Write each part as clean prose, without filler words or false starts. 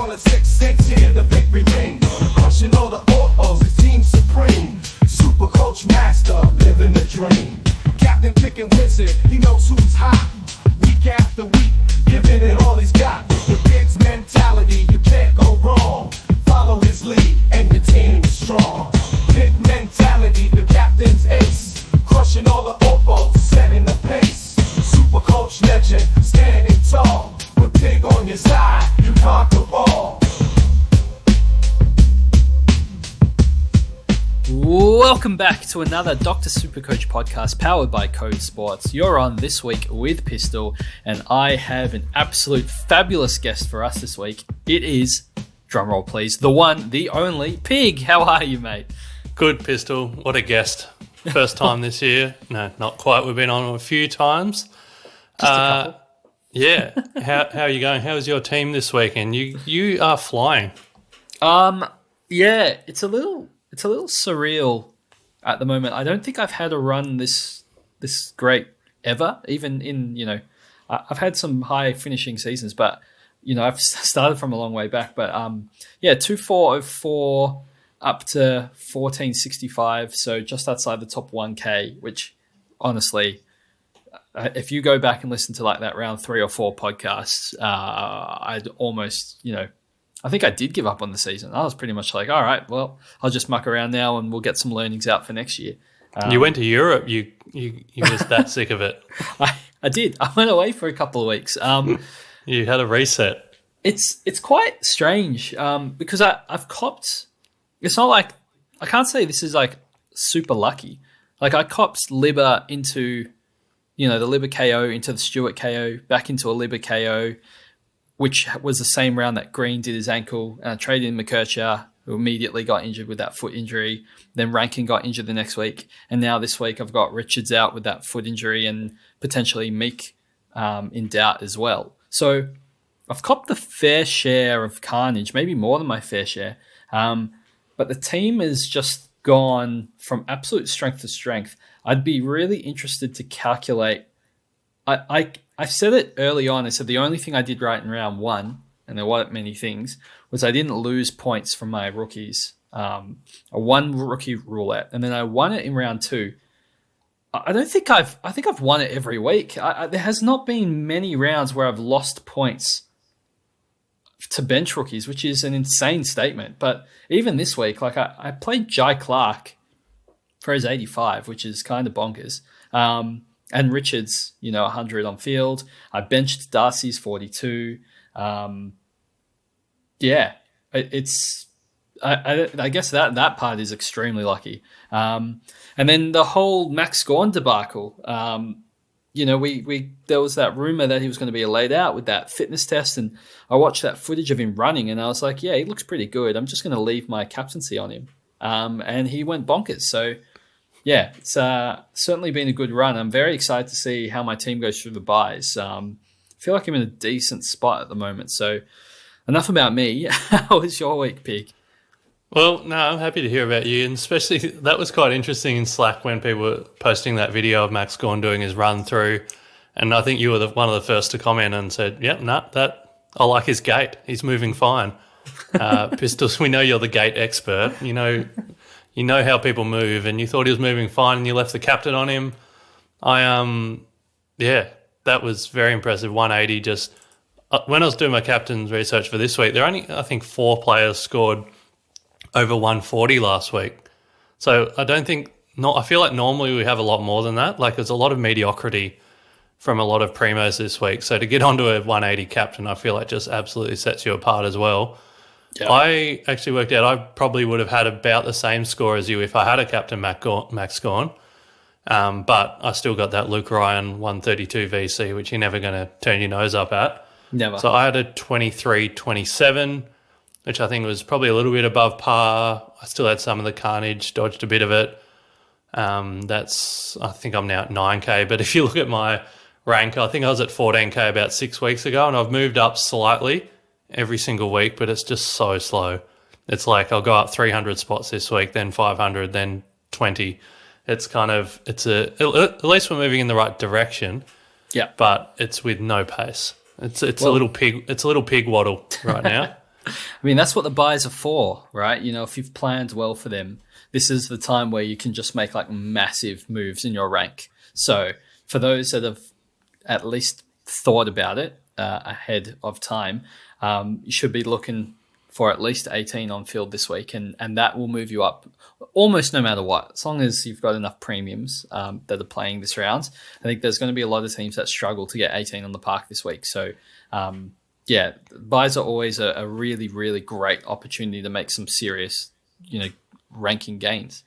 call it 6 6 here, the victory ring. Crushing all the autos, the team supreme. Super coach master, living the dream. Captain Pick and Wizard, he knows who's hot. Week after week, giving it all he's got. The Big's mentality, you can't go wrong. Follow his lead, and your team is strong. Big mentality, the captain's ace. Crushing all the autos, setting the pace. Super coach legend, standing tall. With Pig on your side, you conquer all. Welcome back to another Dr. Supercoach podcast powered by Code Sports. You're on this week with Pistol, and I have an absolute fabulous guest for us this week. It is, drumroll please, the one, the only, Pig. How are you, mate? Good, Pistol. What a guest. First time this year. No, not quite. We've been on a few times. Just a couple. Yeah. How are you going? How is your team this weekend? You are flying. Yeah, it's a little surreal at the moment. I don't think I've had a run this great ever. Even in, I've had some high finishing seasons, but I've started from a long way back. But 2404 up to 1465, so just outside the top 1K. Which honestly, if you go back and listen to like that round 3 or 4 podcasts, I'd almost I think I did give up on the season. I was pretty much like, all right, well, I'll just muck around now and we'll get some learnings out for next year. You went to Europe. You was that sick of it. I did. I went away for a couple of weeks. You had a reset. It's quite strange because I've copped. It's not like I can't say this is like super lucky. Like I copped Libba into, the Libba KO into the Stewart KO, back into a Libba KO, which was the same round that Green did his ankle. And I traded in McKercher, who immediately got injured with that foot injury. Then Rankin got injured the next week. And now this week I've got Richards out with that foot injury and potentially Meek in doubt as well. So I've copped a fair share of carnage, maybe more than my fair share. But the team has just gone from absolute strength to strength. I'd be really interested to calculate. I said it early on. I said the only thing I did right in round 1, and there weren't many things, was I didn't lose points from my rookies. I won rookie roulette, and then I won it in round 2. I think I've won it every week. There has not been many rounds where I've lost points to bench rookies, which is an insane statement. But even this week, like I played Jai Clark for his 85, which is kind of bonkers. And Richards, 100 on field. I benched Darcy's 42. I guess that part is extremely lucky. And then the whole Max Gawn debacle. There was that rumor that he was going to be laid out with that fitness test, and I watched that footage of him running, and I was like, yeah, he looks pretty good. I'm just going to leave my captaincy on him. And he went bonkers. So. Yeah, it's certainly been a good run. I'm very excited to see how my team goes through the buys. I feel like I'm in a decent spot at the moment. So enough about me. How was your week, Pig? Well, no, I'm happy to hear about you. And especially that was quite interesting in Slack when people were posting that video of Max Gawn doing his run through. And I think you were one of the first to comment and said, yep, I like his gait. He's moving fine. Pistols, we know you're the gait expert. You know how people move, and you thought he was moving fine, and you left the captain on him. That was very impressive. 180. Just when I was doing my captain's research for this week, there are only, I think, 4 players scored over 140 last week. So I feel like normally we have a lot more than that. Like there's a lot of mediocrity from a lot of primos this week. So to get onto a 180 captain, I feel like just absolutely sets you apart as well. Yep. I actually worked out I probably would have had about the same score as you if I had a captain Max Gawn, but I still got that Luke Ryan 132 VC, which you're never going to turn your nose up at. Never. So I had a 23-27, which I think was probably a little bit above par. I still had some of the carnage, dodged a bit of it. I think I'm now at 9K, but if you look at my rank, I think I was at 14K about 6 weeks ago, and I've moved up slightly every single week, but it's just so slow. It's like I'll go up 300 spots this week, then 500, then 20. It's at least we're moving in the right direction. Yeah. But it's with no pace. It's a little pig waddle right now. I mean, that's what the buys are for, right? You know, if you've planned well for them, this is the time where you can just make like massive moves in your rank. So for those that have at least thought about it ahead of time, you should be looking for at least 18 on field this week, and that will move you up almost no matter what, as long as you've got enough premiums that are playing this round. I think there's going to be a lot of teams that struggle to get 18 on the park this week. So, yeah, buys are always a really, really great opportunity to make some serious, ranking gains.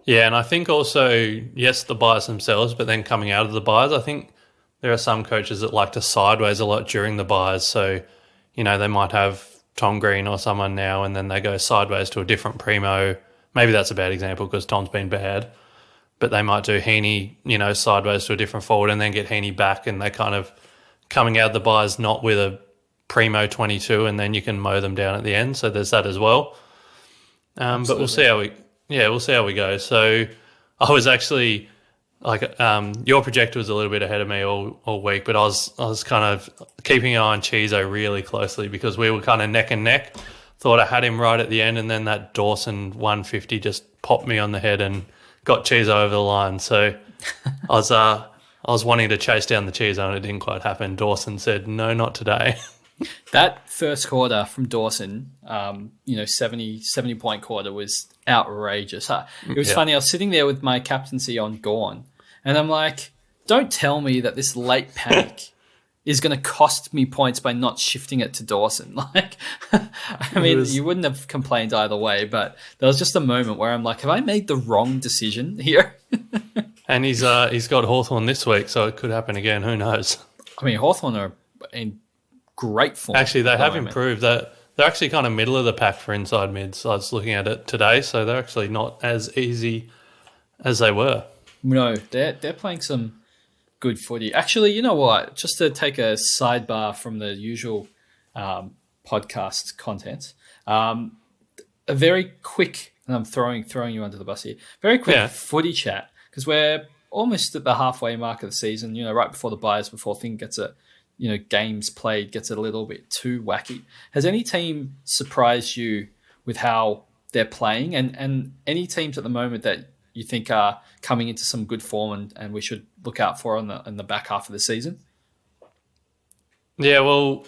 Yeah, and I think also, yes, the buys themselves, but then coming out of the buys, I think there are some coaches that like to sideways a lot during the buys. So, they might have Tom Green or someone now, and then they go sideways to a different primo. Maybe that's a bad example because Tom's been bad, but they might do Heaney, sideways to a different forward and then get Heaney back, and they kind of coming out of the buys not with a primo 22, and then you can mow them down at the end. So there's that as well. But we'll see how we go. So I was actually your projector was a little bit ahead of me all week, but I was kind of keeping an eye on Chizo really closely because we were kind of neck and neck. Thought I had him right at the end, and then that Dawson 150 just popped me on the head and got Chizo over the line. So I was wanting to chase down the Chizo, and it didn't quite happen. Dawson said, "No, not today." That first quarter from Dawson, 70 point quarter was outrageous. It was funny. I was sitting there with my captaincy on Gorn, and I'm like, don't tell me that this late panic is going to cost me points by not shifting it to Dawson. You wouldn't have complained either way, but there was just a moment where I'm like, have I made the wrong decision here? And he's got Hawthorn this week, so it could happen again. Who knows? I mean, Hawthorn are in great form. Actually, they have improved. They're actually kind of middle of the pack for inside mids. I was looking at it today, so they're actually not as easy as they were. No, they're playing some good footy. Actually, you know what? Just to take a sidebar from the usual podcast content, a very quick, and I'm throwing you under the bus here, very quick footy chat, because we're almost at the halfway mark of the season, right before the buys, before things gets games played gets a little bit too wacky. Has any team surprised you with how they're playing, and any teams at the moment that you think are coming into some good form and we should look out for in the back half of the season? Yeah, well,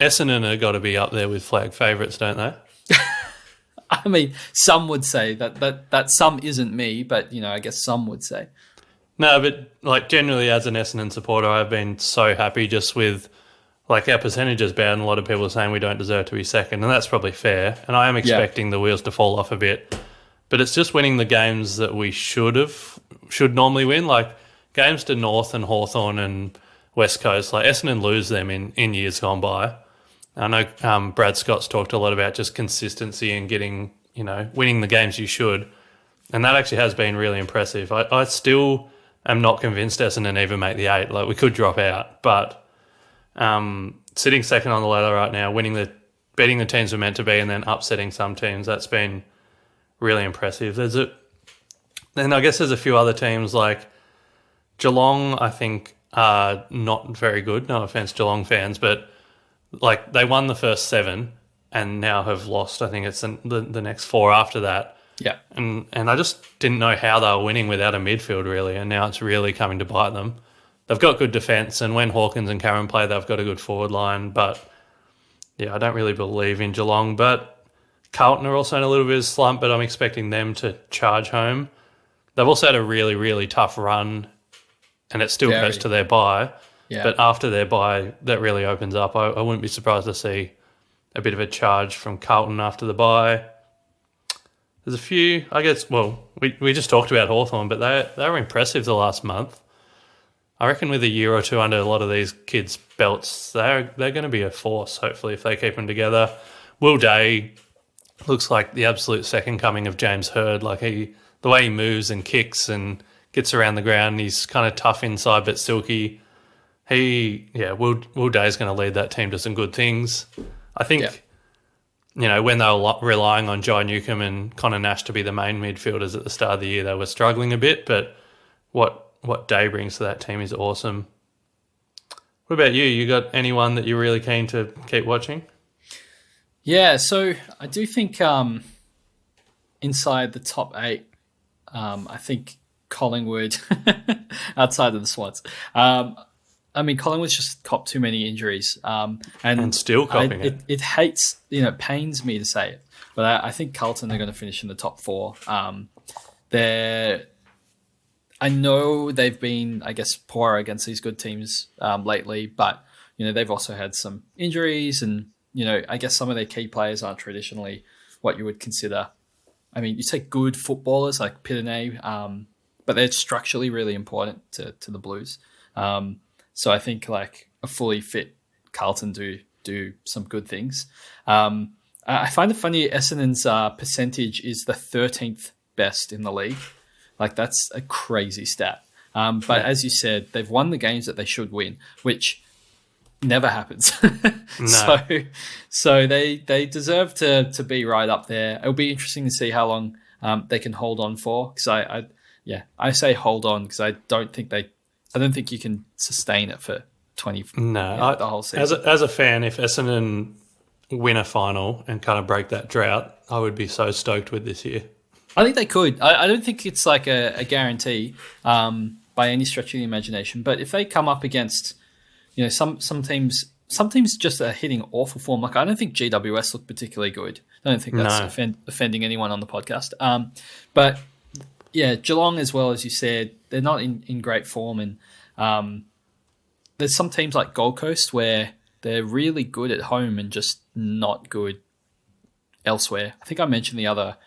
Essendon have got to be up there with flag favourites, don't they? I mean, some would say that some isn't me, but I guess some would say. No, but generally as an Essendon supporter, I've been so happy just with our percentage is bad, and a lot of people are saying we don't deserve to be second, and that's probably fair. And I am expecting the wheels to fall off a bit. But it's just winning the games that we should normally win, like games to North and Hawthorn and West Coast. Like Essendon lose them in years gone by. I know Brad Scott's talked a lot about just consistency and getting, winning the games you should. And that actually has been really impressive. I still am not convinced Essendon even make the 8. We could drop out. But sitting second on the ladder right now, beating the teams we're meant to be and then upsetting some teams, that's been really impressive. Then I guess there's a few other teams like Geelong, I think, are not very good. No offense, Geelong fans, but they won the first 7 and now have lost. I think it's the next 4 after that. Yeah, and I just didn't know how they were winning without a midfield really, and now it's really coming to bite them. They've got good defence, and when Hawkins and Cameron play, they've got a good forward line. But yeah, I don't really believe in Geelong, but Carlton are also in a little bit of a slump, but I'm expecting them to charge home. They've also had a really, really tough run, and it still goes to their bye. Yeah. But after their bye, that really opens up. I wouldn't be surprised to see a bit of a charge from Carlton after the bye. There's a few, I guess, we just talked about Hawthorn, but they were impressive the last month. I reckon with a year or two under a lot of these kids' belts, they're going to be a force, hopefully, if they keep them together. Will Day looks like the absolute second coming of James Hird. The way he moves and kicks and gets around the ground, he's kind of tough inside but silky. Will Day's going to lead that team to some good things. I think, when they were relying on Jai Newcomb and Connor Nash to be the main midfielders at the start of the year, they were struggling a bit, but what Day brings to that team is awesome. What about you? You got anyone that you're really keen to keep watching? Yeah, so I do think inside the top 8, I think Collingwood, outside of the Swans, I mean, Collingwood's just copped too many injuries, And still copping it hates, it pains me to say it, but I think Carlton are going to finish in the top 4. I know they've been, I guess, poorer against these good teams lately, but they've also had some injuries, and I guess some of their key players aren't traditionally what you would consider. I mean, you take good footballers like Pitane, but they're structurally really important to the Blues. So I think like a fully fit Carlton do some good things. I find it funny Essendon's percentage is the 13th best in the league. Like that's a crazy stat. But as you said, they've won the games that they should win, which never happens. No. So they deserve to be right up there. It'll be interesting to see how long they can hold on for. Because I say hold on because I don't think you can sustain it for 20. No, the whole season. As a fan, if Essendon win a final and kind of break that drought, I would be so stoked with this year. I think they could. I don't think it's like a guarantee by any stretch of the imagination. But if they come up against, some teams just are hitting awful form. Like I don't think GWS look particularly good. I don't think that's offending anyone on the podcast. But yeah, Geelong as well, as you said, they're not in great form. And there's some teams like Gold Coast where they're really good at home and just not good elsewhere. I think I mentioned the other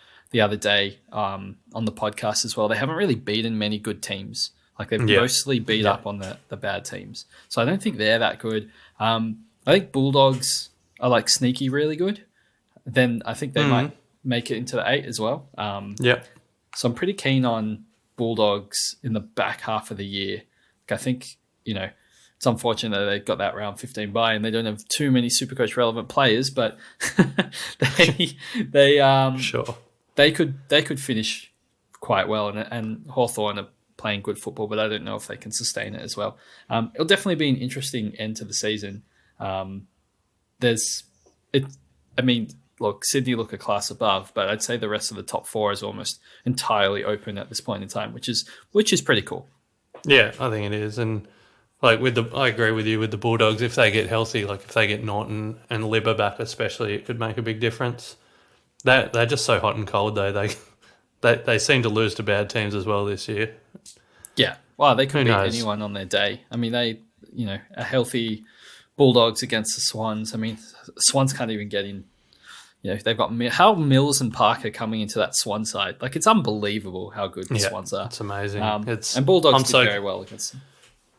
day on the podcast as well. They haven't really beaten many good teams. Like they've mostly beat up on the bad teams. So I don't think they're that good. I think Bulldogs are like sneaky really good. Then I think they might make it into the 8 as well. So I'm pretty keen on Bulldogs in the back half of the year. Like I think, it's unfortunate that they got that round 15 bye and they don't have too many Supercoach relevant players, but Sure. They could finish quite well, and Hawthorn are playing good football, but I don't know if they can sustain it as well. It'll definitely be an interesting end to the season. Look, Sydney look a class above, but I'd say the rest of the top 4 is almost entirely open at this point in time, which is pretty cool. Yeah, I think it is, and like I agree with you with the Bulldogs. If they get healthy, like if they get Norton and Libba back, especially, it could make a big difference. They're just so hot and cold though. They seem to lose to bad teams as well this year. Yeah, well, they could beat anyone on their day. I mean, a healthy Bulldogs against the Swans. I mean, Swans can't even get in. They've got how Mills and Parker coming into that Swan side. Like it's unbelievable how good the Swans are. It's amazing. And Bulldogs did very well against them.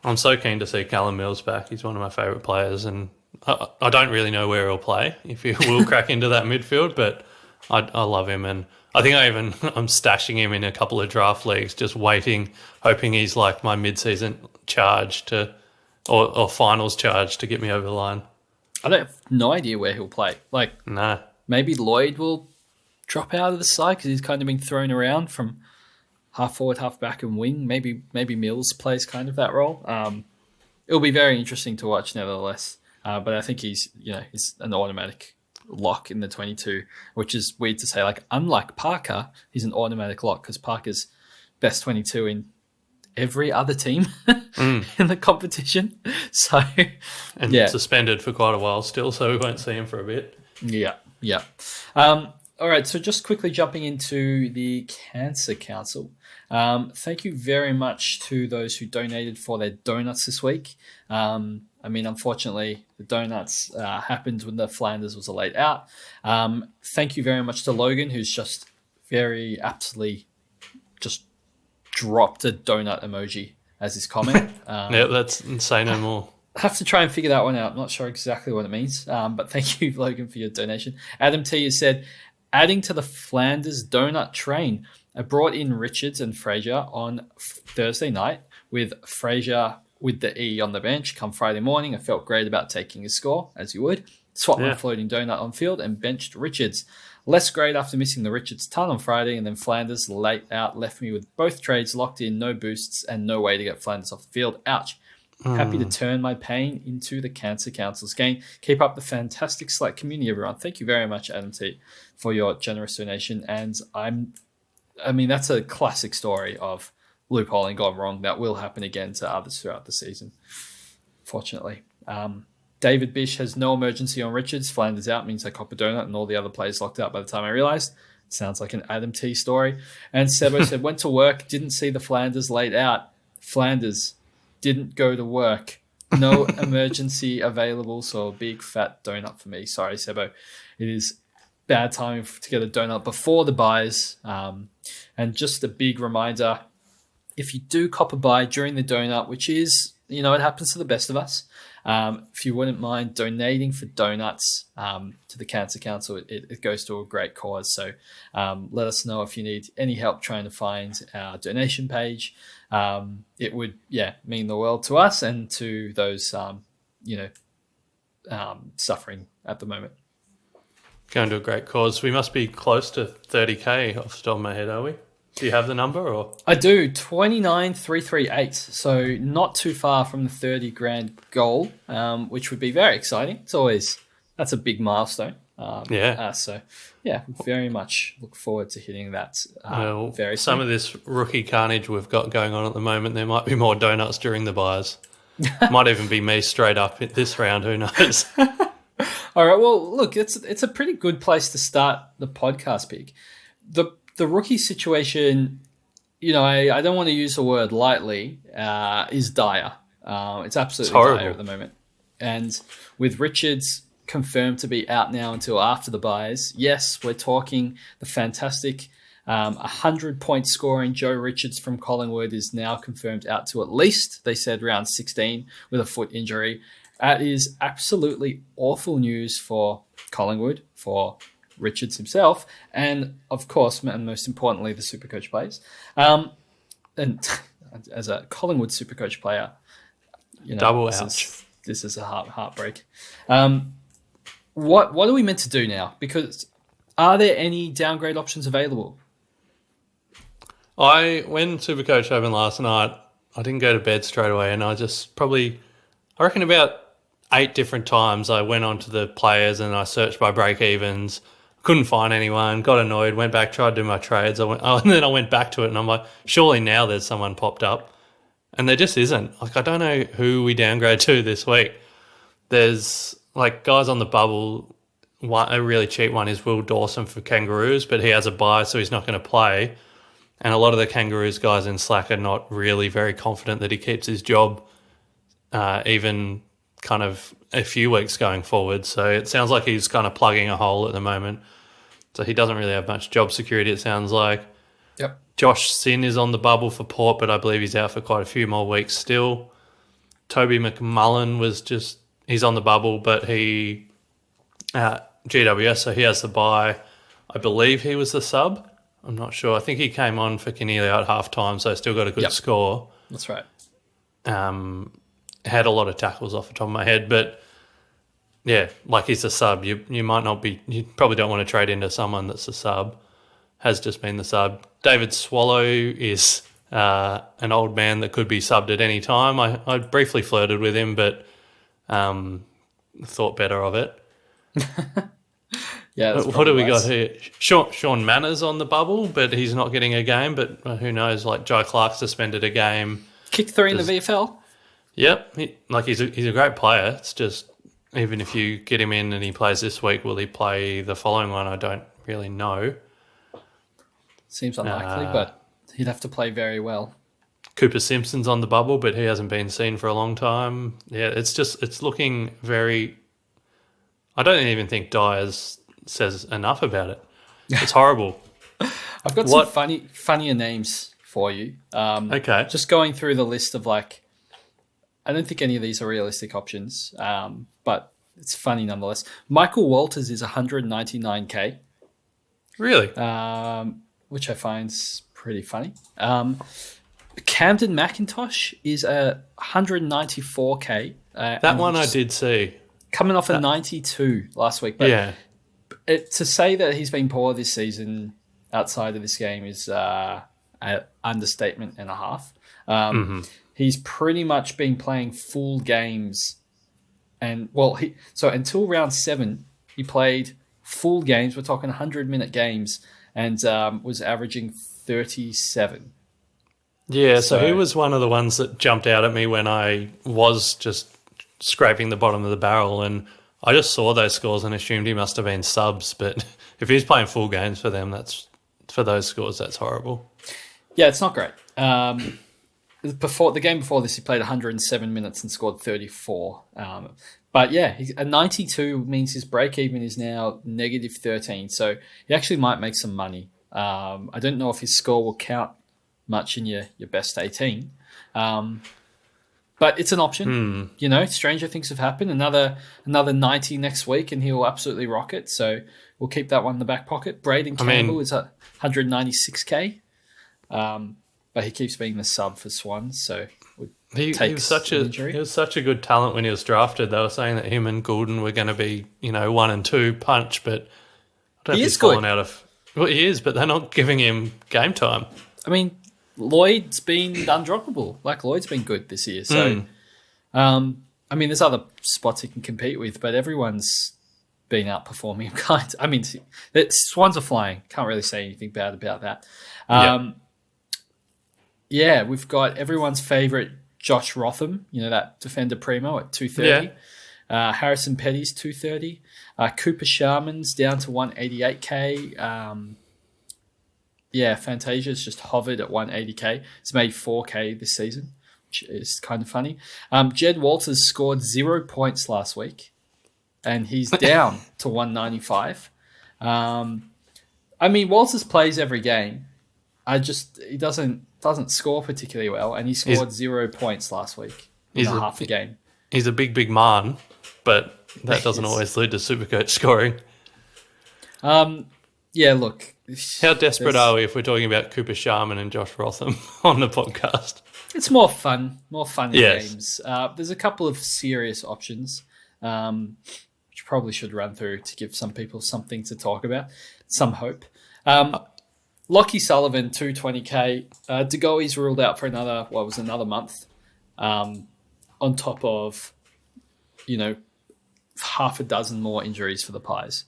I'm so keen to see Callum Mills back. He's one of my favourite players, and I don't really know where he'll play if he will crack into that midfield, but I love him, and I think I'm stashing him in a couple of draft leagues, just waiting, hoping he's like my mid-season charge or finals charge to get me over the line. I have no idea where he'll play. No. Maybe Lloyd will drop out of the side because he's kind of been thrown around from half forward, half back, and wing. Maybe Mills plays kind of that role. It'll be very interesting to watch, nevertheless. But I think he's an automatic lock in the 22, which is weird to say. Like, unlike Parker, he's an automatic lock because Parker's best 22 in every other team in the competition. So, suspended for quite a while still, so we won't see him for a bit. Yeah. All right, so just quickly jumping into the Cancer Council. Thank you very much to those who donated for their donuts this week. I mean, unfortunately, the donuts happened when the Flanders was a late out. Thank you very much to Logan, who's just very aptly just dropped a donut emoji as his comment. That's say no more. I have to try and figure that one out. I'm not sure exactly what it means, but thank you, Logan, for your donation. Adam T has said, adding to the Flanders donut train. I brought in Richards and Fraser on Thursday night with Fraser with the E on the bench. Come Friday morning, I felt great about taking a score, as you would. Swapped my floating donut on field and benched Richards. Less great after missing the Richards ton on Friday, and then Flanders late out left me with both trades locked in, no boosts, and no way to get Flanders off the field. Ouch. Happy to turn my pain into the Cancer Council's gain. Keep up the fantastic Slack community, everyone. Thank you very much, Adam T, for your generous donation. And that's a classic story of loopholing gone wrong. That will happen again to others throughout the season, fortunately. David Bish has no emergency on Richards. Flanders out means I cop a donut and all the other players locked out by the time I realised. Sounds like an Adam T story. And Sebo said, went to work, didn't see the Flanders laid out. Flanders didn't go to work. No emergency available, so a big fat donut for me. Sorry, Sebo. It is bad timing to get a donut before the buys. And just a big reminder, if you do cop a buy during the donut, which is, it happens to the best of us, if you wouldn't mind donating for donuts to the Cancer Council, it goes to a great cause. So let us know if you need any help trying to find our donation page. It would, mean the world to us and to those, suffering at the moment. Going to a great cause. We must be close to 30K off the top of my head, are we? Do you have the number? Or I do, 29,338. So not too far from the 30 grand goal, which would be very exciting. That's a big milestone. Very much look forward to hitting that. Very soon. Some of this rookie carnage we've got going on at the moment, there might be more donuts during the buys. Might even be me straight up at this round. Who knows? All right. Well, look, it's a pretty good place to start the podcast pick. The rookie situation, I don't want to use the word lightly, is dire. It's absolutely dire at the moment. And with Richards confirmed to be out now until after the buys, yes, we're talking the fantastic 100-point scoring Joe Richards from Collingwood is now confirmed out to at least, they said, round 16 with a foot injury. That is absolutely awful news for Collingwood, for Richards himself, and of course, and most importantly, the SuperCoach players. And as a Collingwood SuperCoach player, double ouch. This is a heartbreak. What are we meant to do now? Because are there any downgrade options available? When SuperCoach opened last night, I didn't go to bed straight away, and I reckon about 8 different times I went onto the players and I searched by break evens. Couldn't find anyone, got annoyed, went back, tried to do my trades. And then I went back to it and I'm like, surely now there's someone popped up. And there just isn't. I don't know who we downgrade to this week. There's guys on the bubble. A really cheap one is Will Dawson for Kangaroos, but he has a bye, so he's not going to play. And a lot of the Kangaroos guys in Slack are not really very confident that he keeps his job, even kind of a few weeks going forward. So it sounds like he's kind of plugging a hole at the moment. So he doesn't really have much job security, it sounds like. Yep. Josh Sin is on the bubble for Port, but I believe he's out for quite a few more weeks still. Toby McMullen he's on the bubble, but he GWS, so he has the bye. I believe he was the sub. I'm not sure. I think he came on for Keneally at halftime, so still got a good score. That's right. Had a lot of tackles off the top of my head, but yeah, he's a sub. You probably don't want to trade into someone that's a sub. Has just been the sub. David Swallow is an old man that could be subbed at any time. I briefly flirted with him, but thought better of it. Yeah. What do we got here? Sean Manners on the bubble, but he's not getting a game. But who knows? Jai Clark suspended a game. Kick 3 in the VFL. Yep, he's a great player. It's just even if you get him in and he plays this week, will he play the following one? I don't really know. Seems unlikely, but he'd have to play very well. Cooper Simpson's on the bubble, but he hasn't been seen for a long time. Yeah, it's looking very. I don't even think Dyers says enough about it. It's horrible. I've got some funnier names for you. Okay. Just going through the list of I don't think any of these are realistic options, but it's funny nonetheless. Michael Walters is 199K. Really? Which I find's pretty funny. Camden McIntosh is a 194K. That one I did see. Coming off a 92 last week. But yeah. To say that he's been poor this season outside of this game is an understatement and a half. he's pretty much been playing full games. And, well, so until round 7, he played full games. We're talking 100-minute games, and was averaging 37. Yeah, so he was one of the ones that jumped out at me when I was just scraping the bottom of the barrel, and I just saw those scores and assumed he must have been subs. But if he's playing full games for them, for those scores, that's horrible. Yeah, it's not great. Before the game before this, he played 107 minutes and scored 34. But yeah, a 92 means his break even is now negative 13. So he actually might make some money. I don't know if his score will count much in your best 18. But it's an option. You know, stranger things have happened. Another 90 next week, and he'll absolutely rock it. So we'll keep that one in the back pocket. Braden Campbell is at 196K. But he keeps being the sub for Swans, so he was such a good talent when he was drafted. They were saying that him and Goulden were going to be, 1 and 2 punch, but I don't know if he's fallen out of. Well, he is, but they're not giving him game time. I mean, Lloyd's been undroppable. Like, Lloyd's been good this year. So, I mean, there's other spots he can compete with, but everyone's been outperforming him. I mean, the Swans are flying. Can't really say anything bad about that. Yeah, we've got everyone's favourite Josh Rotham, that defender primo at 230. Yeah. Harrison Petty's 230. Cooper Sharman's down to 188K. Fantasia's just hovered at 180K. He's made 4K this season, which is kind of funny. Jed Walters scored 0 points last week, and he's down to 195. I mean, Walters plays every game. He doesn't score particularly well, and he scored 0 points last week in half a game. He's a big man, but that doesn't always lead to Supercoach scoring. Yeah, look. How desperate are we if we're talking about Cooper Sharman and Josh Rotham on the podcast? It's more fun in games. There's a couple of serious options, which probably should run through to give some people something to talk about, some hope. Lockie Sullivan, 220K. DeGoey's ruled out for another month, on top of, half a dozen more injuries for the Pies.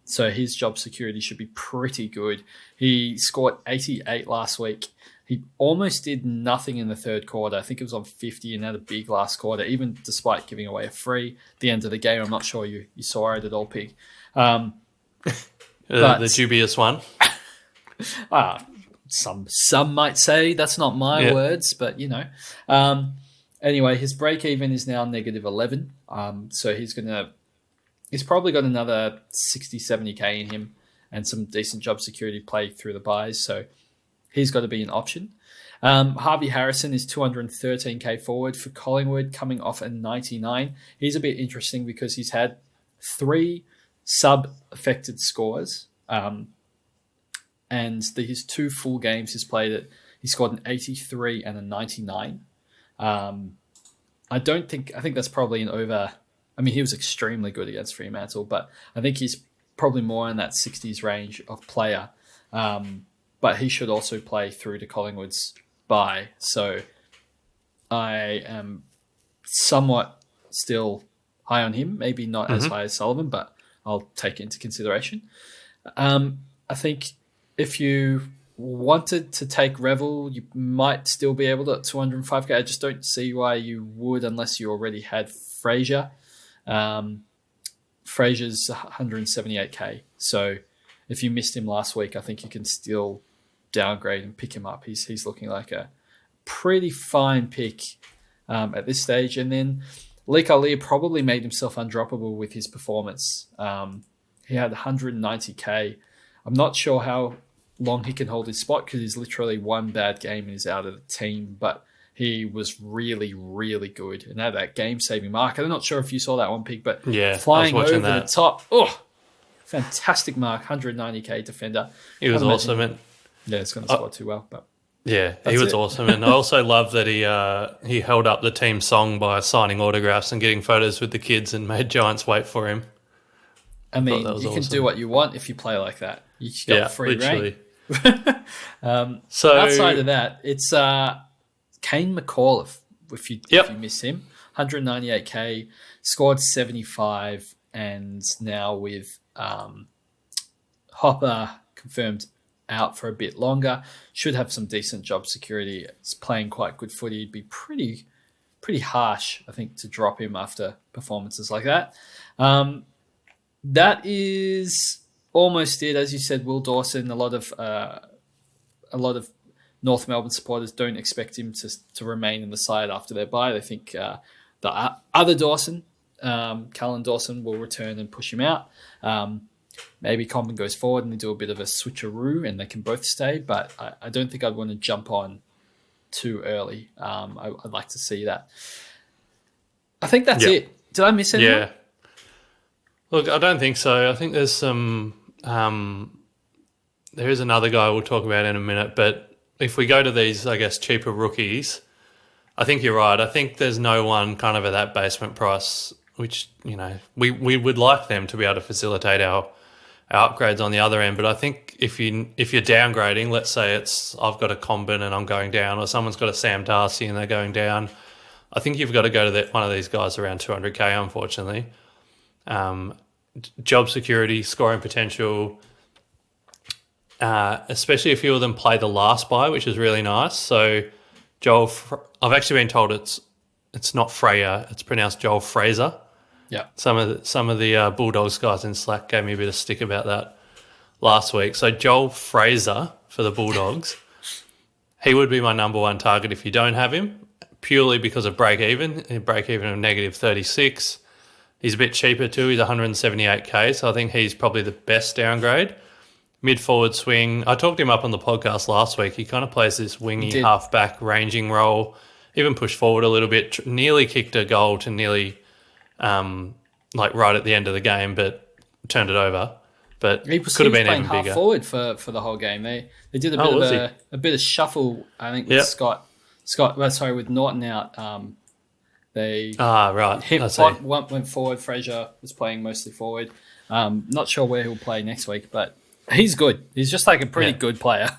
So his job security should be pretty good. He scored 88 last week. He almost did nothing in the third quarter. I think it was on 50 and had a big last quarter, even despite giving away a free at the end of the game. I'm not sure you saw it at all, Pig. The dubious one. Some might say that's not my words, but anyway, his break even is now negative 11. So he's probably got another 60, 70K in him and some decent job security play through the buys. So he's got to be an option. Harvey Harrison is 213K forward for Collingwood, coming off a 99. He's a bit interesting because he's had 3 sub-affected scores. And his 2 full games he's played it, he scored an 83 and a 99. I think that's probably an over. I mean, he was extremely good against Fremantle, but I think he's probably more in that 60s range of player. But he should also play through to Collingwood's bye. So I am somewhat still high on him, maybe not as high as Sullivan, but I'll take it into consideration. I think if you wanted to take Revel, you might still be able to at 205K. I just don't see why you would unless you already had Fraser. Fraser's 178K. So if you missed him last week, I think you can still downgrade and pick him up. He's looking like a pretty fine pick at this stage. And then Lee Carlier probably made himself undroppable with his performance. He had 190K. I'm not sure how long he can hold his spot because he's literally one bad game and he's out of the team, but he was really, really good and had that game-saving mark. I'm not sure if you saw that one, Pig, but flying over the top. Oh, fantastic mark, 190K defender. He was awesome. Yeah, it's going to score too well. But yeah, he was awesome. And I also love that he held up the team song by signing autographs and getting photos with the kids and made Giants wait for him. I mean, you can do what you want if you play like that. You got free reign. So outside of that, it's Kane McAuliffe, if you miss him, 198k, scored 75, and now with Hopper confirmed out for a bit longer, should have some decent job security. It's playing quite good footy. It'd be pretty harsh, I think, to drop him after performances like that. That is almost it. As you said, Will Dawson, a lot of North Melbourne supporters don't expect him to remain in the side after their bye. They think the other Dawson, Callan Dawson, will return and push him out. Maybe Coleman goes forward and they do a bit of a switcheroo and they can both stay, but I don't think I'd want to jump on too early. I'd like to see that. I think that's it. Did I miss anyone? Yeah. Look, I don't think so. I think there's some there is another guy we'll talk about in a minute, but if we go to these, I guess, cheaper rookies, I think you're right. I think there's no one kind of at that basement price, which, we would like them to be able to facilitate our upgrades on the other end. But I think if you're downgrading, let's say I've got a Combin and I'm going down, or someone's got a Sam Darcy and they're going down, I think you've got to go to one of these guys around 200k, unfortunately. Job security, scoring potential, especially a few of them play the last bye, which is really nice. So I've actually been told it's not Freya, it's pronounced Joel Fraser. Yeah. Some of the Bulldogs guys in Slack gave me a bit of stick about that last week. So Joel Fraser for the Bulldogs, he would be my number one target if you don't have him, purely because of break even of -36. He's a bit cheaper too. He's 178k, so I think he's probably the best downgrade. Mid-forward swing. I talked him up on the podcast last week. He kind of plays this wingy half-back ranging role, even pushed forward a little bit, nearly kicked a goal to nearly right at the end of the game, but turned it over. But could have been even bigger. Half forward for the whole game. They did a bit of shuffle. I think with with Norton out. Went forward. Fraser was playing mostly forward. Not sure where he'll play next week, but he's good. He's just like a pretty good player.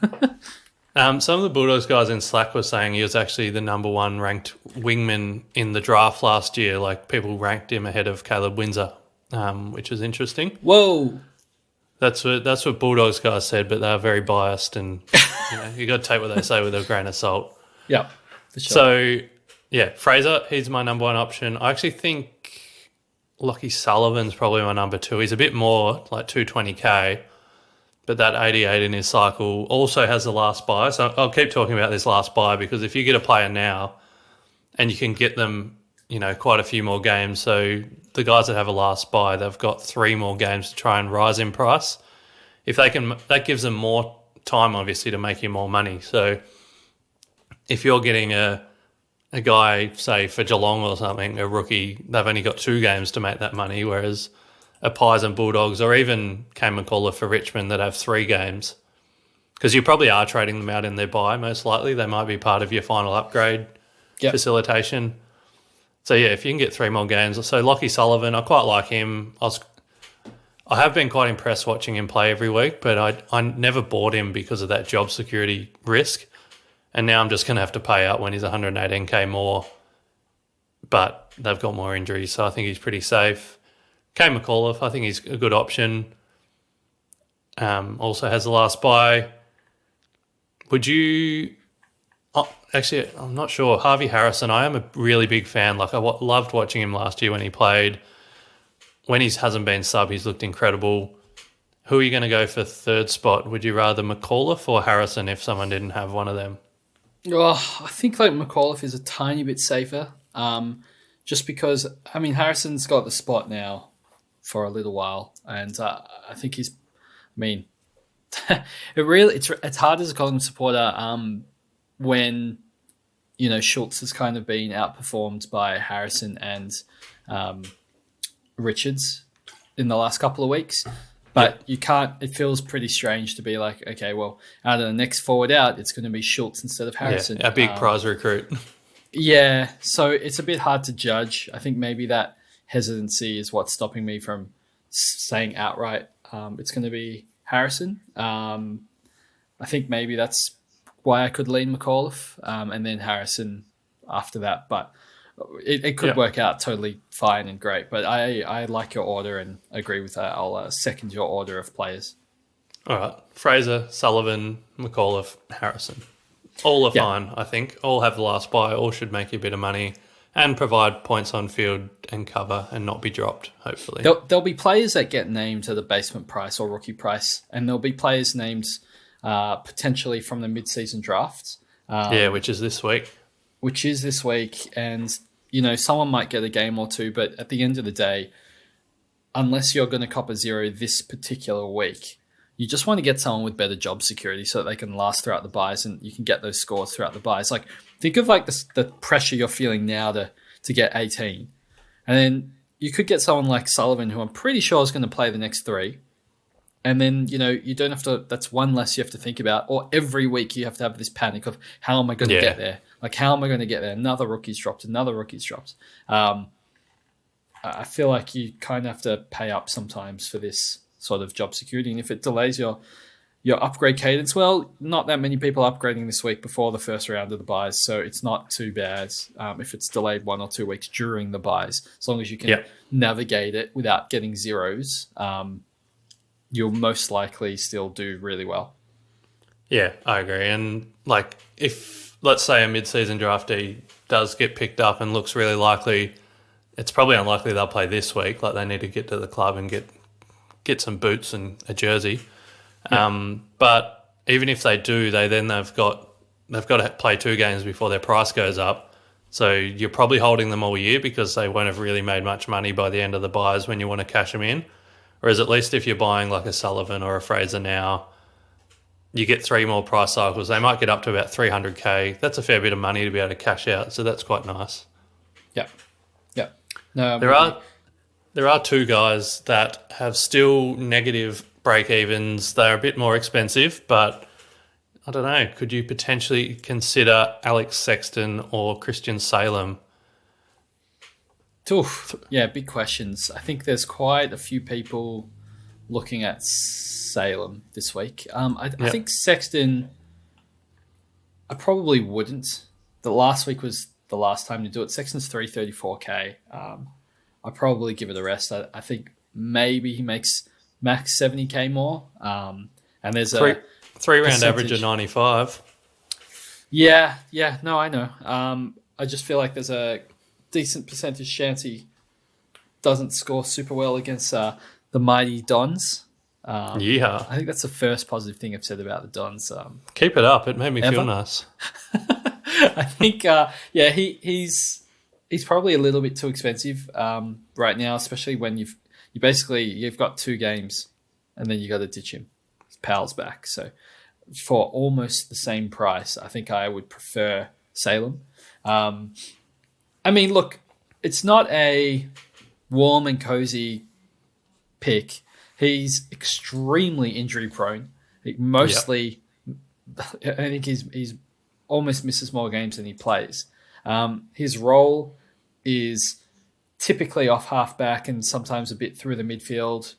Some of the Bulldogs guys in Slack were saying he was actually the number one ranked wingman in the draft last year. Like, people ranked him ahead of Caleb Windsor, which is interesting. Whoa. That's what Bulldogs guys said, but they're very biased, and you got to take what they say with a grain of salt. Yeah, for sure. So, Fraser, he's my number one option. I actually think Lockie Sullivan's probably my number two. He's a bit more, like 220k, but that 88 in his cycle also has the last buy. So I'll keep talking about this last buy, because if you get a player now and you can get them, quite a few more games. So the guys that have a last buy, they've got 3 more games to try and rise in price. If they can, that gives them more time, obviously, to make you more money. So if you're getting a guy, say, for Geelong or something, a rookie, they've only got 2 games to make that money, whereas a Pies and Bulldogs, or even Kane McAuliffe for Richmond, that have 3 games, because you probably are trading them out in their buy, most likely. They might be part of your final upgrade facilitation. So, if you can get 3 more games. So, Lockie Sullivan, I quite like him. I have been quite impressed watching him play every week, but I never bought him because of that job security risk. And now I'm just going to have to pay out when he's 118k more, but they've got more injuries, so I think he's pretty safe. Kane McAuliffe, I think he's a good option. Also has the last buy. Would you... actually, I'm not sure. Harvey Harrison, I am a really big fan. Like, I loved watching him last year when he played. When he hasn't been sub, he's looked incredible. Who are you going to go for third spot? Would you rather McAuliffe or Harrison if someone didn't have one of them? Oh, I think McAuliffe is a tiny bit safer, just because, Harrison's got the spot now for a little while, and I think it's hard as a Collingwood supporter when Schultz has kind of been outperformed by Harrison and Richards in the last couple of weeks. But you can't, it feels pretty strange to be like, okay, well, out of the next forward out, it's going to be Schultz instead of Harrison. Yeah, a big prize recruit. Yeah, so it's a bit hard to judge. I think maybe that hesitancy is what's stopping me from saying outright it's going to be Harrison. I think maybe that's why I could lean McAuliffe, and then Harrison after that. But it could work out totally fine and great. But I like your order and agree with that. I'll second your order of players. All right. Fraser, Sullivan, McAuliffe, Harrison. All are fine, I think. All have the last buy. All should make you a bit of money and provide points on field and cover and not be dropped, hopefully. There'll be players that get named to the basement price or rookie price, and there'll be players named potentially from the mid-season drafts. Which is this week. And, someone might get a game or two, but at the end of the day, unless you're going to cop a 0 this particular week, you just want to get someone with better job security so that they can last throughout the buys and you can get those scores throughout the buys. Like, think of like the pressure you're feeling now to get 18. And then you could get someone like Sullivan, who I'm pretty sure is going to play the next 3. And then, you don't have to, that's one less you have to think about. Or every week you have to have this panic of how am I going to get there? Like, how am I going to get there? Another rookie's dropped. I feel like you kind of have to pay up sometimes for this sort of job security. And if it delays your upgrade cadence, well, not that many people are upgrading this week before the first round of the buys. So it's not too bad if it's delayed 1 or 2 weeks during the buys. As long as you can navigate it without getting zeros, you'll most likely still do really well. Yeah, I agree. And like, if let's say a mid-season draftee does get picked up and looks really likely, it's probably unlikely they'll play this week. Like, they need to get to the club and get some boots and a jersey. But even if they do, they've got to play 2 games before their price goes up. So you're probably holding them all year because they won't have really made much money by the end of the buys when you want to cash them in. Whereas at least if you're buying like a Sullivan or a Fraser now, you get 3 more price cycles. They might get up to about 300K. That's a fair bit of money to be able to cash out. So that's quite nice. Yeah. No, there are 2 guys that have still negative break evens. They're a bit more expensive, but I don't know. Could you potentially consider Alex Sexton or Christian Salem? Oof. Yeah, big questions. I think there's quite a few people looking at Salem this week. I think Sexton, I probably wouldn't. The last week was the last time to do it. Sexton's 334K. I'll probably give it a rest. I think maybe he makes max 70K more. And there's a 3-round average of 95. Yeah. No, I know. I just feel like there's a decent percentage chance he doesn't score super well against the mighty Dons. I think that's the first positive thing I've said about the Dons. Keep it up. It made me feel nice. I think, he's probably a little bit too expensive right now, especially when you've got 2 games and then you got to ditch him. His pal's back. So for almost the same price, I think I would prefer Salem. I mean, look, it's not a warm and cozy pick. He's extremely injury prone. I think he's almost misses more games than he plays. His role is typically off halfback and sometimes a bit through the midfield,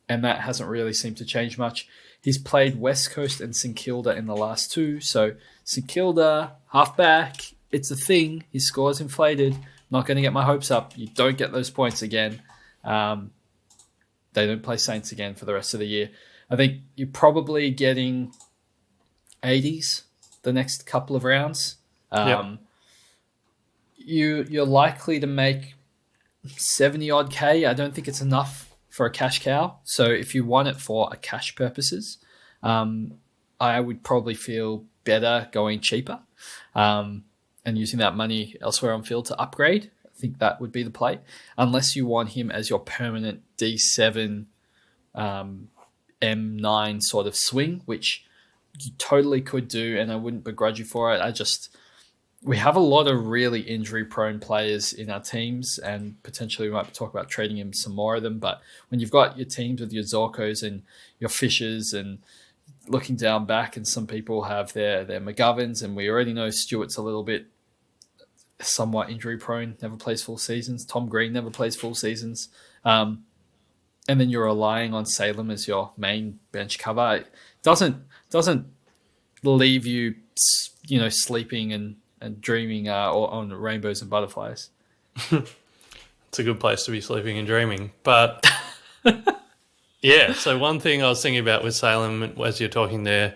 and that hasn't really seemed to change much. He's played West Coast and St Kilda in the last 2, so St Kilda, halfback, it's a thing. His score's inflated. Not going to get my hopes up. You don't get those points again. They don't play Saints again for the rest of the year. I think you're probably getting 80s the next couple of rounds. You're likely to make 70-odd K. I don't think it's enough for a cash cow. So if you want it for a cash purposes, I would probably feel better going cheaper. And using that money elsewhere on field to upgrade. I think that would be the play. Unless you want him as your permanent D7, M9 sort of swing, which you totally could do, and I wouldn't begrudge you for it. We have a lot of really injury-prone players in our teams, and potentially we might talk about trading him some more of them. But when you've got your teams with your Zorkos and your Fishers and looking down back, and some people have their McGoverns, and we already know Stewart's a little bit somewhat injury prone, never plays full seasons. Tom Green never plays full seasons. And then you're relying on Salem as your main bench cover. It doesn't leave you, sleeping and dreaming or on rainbows and butterflies. It's a good place to be sleeping and dreaming. But yeah, so one thing I was thinking about with Salem as you're talking there,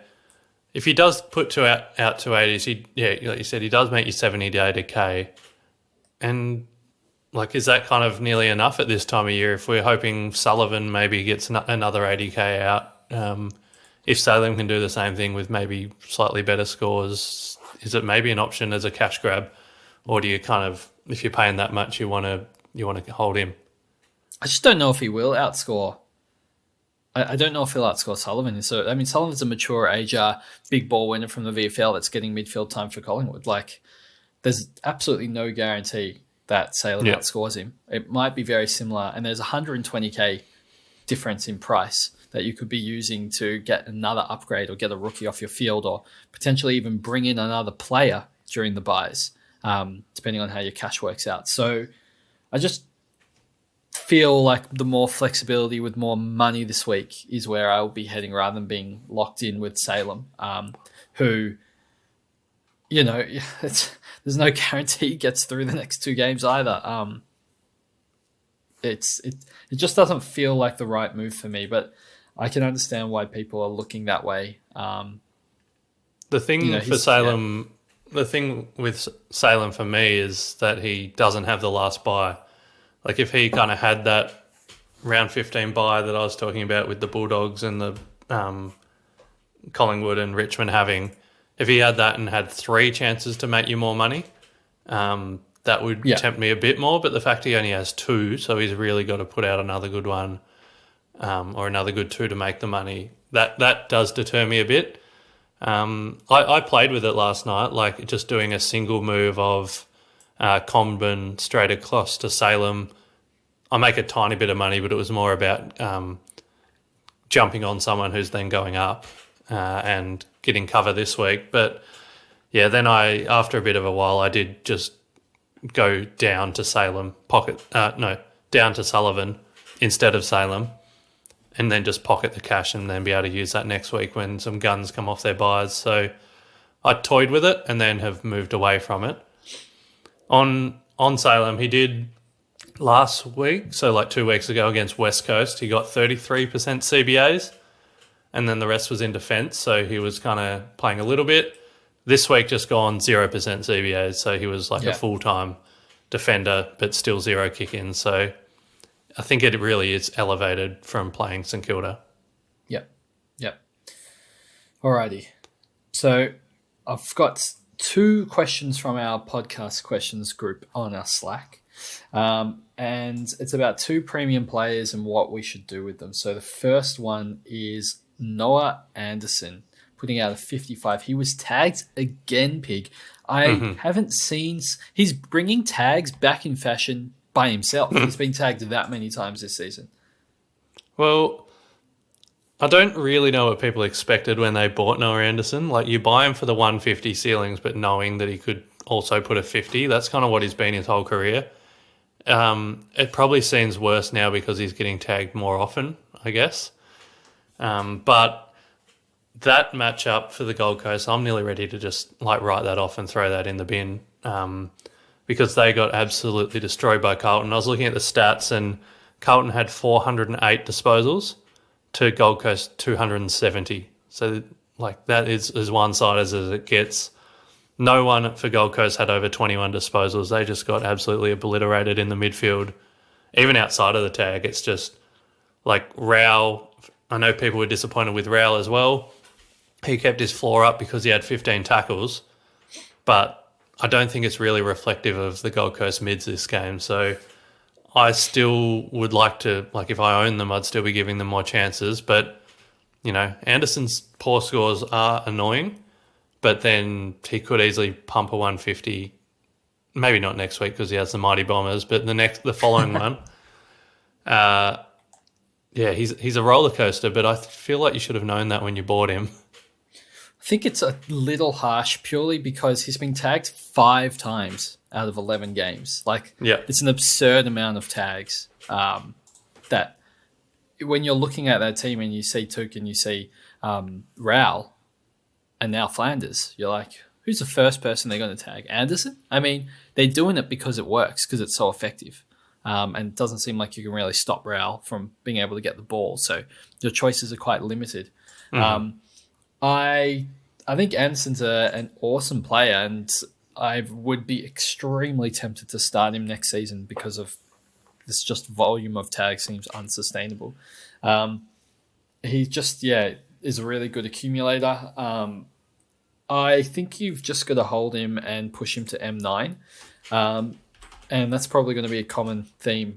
if he does put out 280s, like you said, he does make you 70 to 80k. And like, is that kind of nearly enough at this time of year? If we're hoping Sullivan maybe gets another 80k out, if Salem can do the same thing with maybe slightly better scores, is it maybe an option as a cash grab, or do you kind of, if you're paying that much, you want to hold him? I just don't know if he will outscore. I don't know if he'll outscore Sullivan. So, I mean, Sullivan's a mature ager, big ball winner from the VFL that's getting midfield time for Collingwood. Like, there's absolutely no guarantee that Salem outscores him. It might be very similar, and there's 120k difference in price that you could be using to get another upgrade or get a rookie off your field, or potentially even bring in another player during the buys, depending on how your cash works out. So I just feel like the more flexibility with more money this week is where I will be heading, rather than being locked in with Salem, who, there's no guarantee he gets through the next 2 games either. It just doesn't feel like the right move for me, but I can understand why people are looking that way. The thing for Salem, the thing with Salem for me is that he doesn't have the last buy. Like, if he kind of had that round 15 buy that I was talking about with the Bulldogs and the Collingwood and Richmond having, if he had that and had 3 chances to make you more money, that would tempt me a bit more. But the fact he only has 2, so he's really got to put out another good one, or another good 2 to make the money, that does deter me a bit. I played with it last night, like just doing a single move of Comben straight across to Salem. I make a tiny bit of money, but it was more about jumping on someone who's then going up and getting cover this week. But yeah, then after a bit of a while, I did just go down to Salem, down to Sullivan instead of Salem, and then just pocket the cash and then be able to use that next week when some guns come off their buys. So I toyed with it and then have moved away from it. On Salem, he did last week, so like 2 weeks ago against West Coast, he got 33% CBAs, and then the rest was in defence, so he was kind of playing a little bit. This week just gone 0% CBAs, so he was like a full-time defender, but still 0 kick-ins. So I think it really is elevated from playing St Kilda. Yep. Alrighty. So I've got 2 questions from our podcast questions group on our Slack. And it's about 2 premium players and what we should do with them. So the first one is Noah Anderson putting out a 55. He was tagged again, Pig. I haven't seen... He's bringing tags back in fashion by himself. He's been tagged that many times this season. Well, I don't really know what people expected when they bought Noah Anderson. Like, you buy him for the 150 ceilings, but knowing that he could also put a 50. That's kind of what he's been his whole career. It probably seems worse now because he's getting tagged more often, I guess. But that matchup for the Gold Coast, I'm nearly ready to just like write that off and throw that in the bin, because they got absolutely destroyed by Carlton. I was looking at the stats, and Carlton had 408 disposals to Gold Coast 270. So like that is as one-sided as it gets. No one for Gold Coast had over 21 disposals. They just got absolutely obliterated in the midfield. Even outside of the tag, it's just like Rao. I know people were disappointed with Rao as well. He kept his floor up because he had 15 tackles, but I don't think it's really reflective of the Gold Coast mids this game. So I still would like to, like if I own them, I'd still be giving them more chances. But, you know, Anderson's poor scores are annoying, but then he could easily pump a 150. Maybe not next week because he has the Mighty Bombers, but the following one. Yeah, he's a roller coaster, but I feel like you should have known that when you bought him. I think it's a little harsh purely because he's been tagged 5 times out of 11 games. Like, it's an absurd amount of tags that when you're looking at that team and you see Took and you see Rao, and now Flanders. You're like, who's the first person they're going to tag? Anderson? I mean, they're doing it because it works, because it's so effective. And it doesn't seem like you can really stop Raul from being able to get the ball. So your choices are quite limited. I think Anderson's an awesome player, and I would be extremely tempted to start him next season because of this just volume of tags seems unsustainable. He just, is a really good accumulator. I think you've just got to hold him and push him to M9. And that's probably going to be a common theme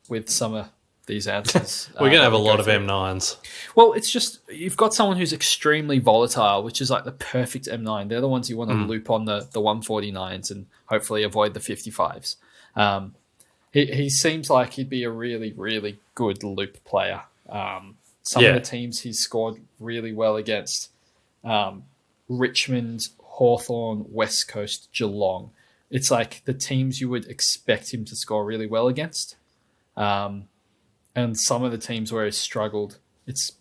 with some of these answers. We're going to have a lot of M9s. Well, it's just you've got someone who's extremely volatile, which is like the perfect M9. They're the ones you want to loop on the 149s and hopefully avoid the 55s. He seems like he'd be a really, really good loop player. Some of the teams he's scored really well against, Richmond, Hawthorn, West Coast, Geelong. It's like the teams you would expect him to score really well against. And some of the teams where he's struggled, it's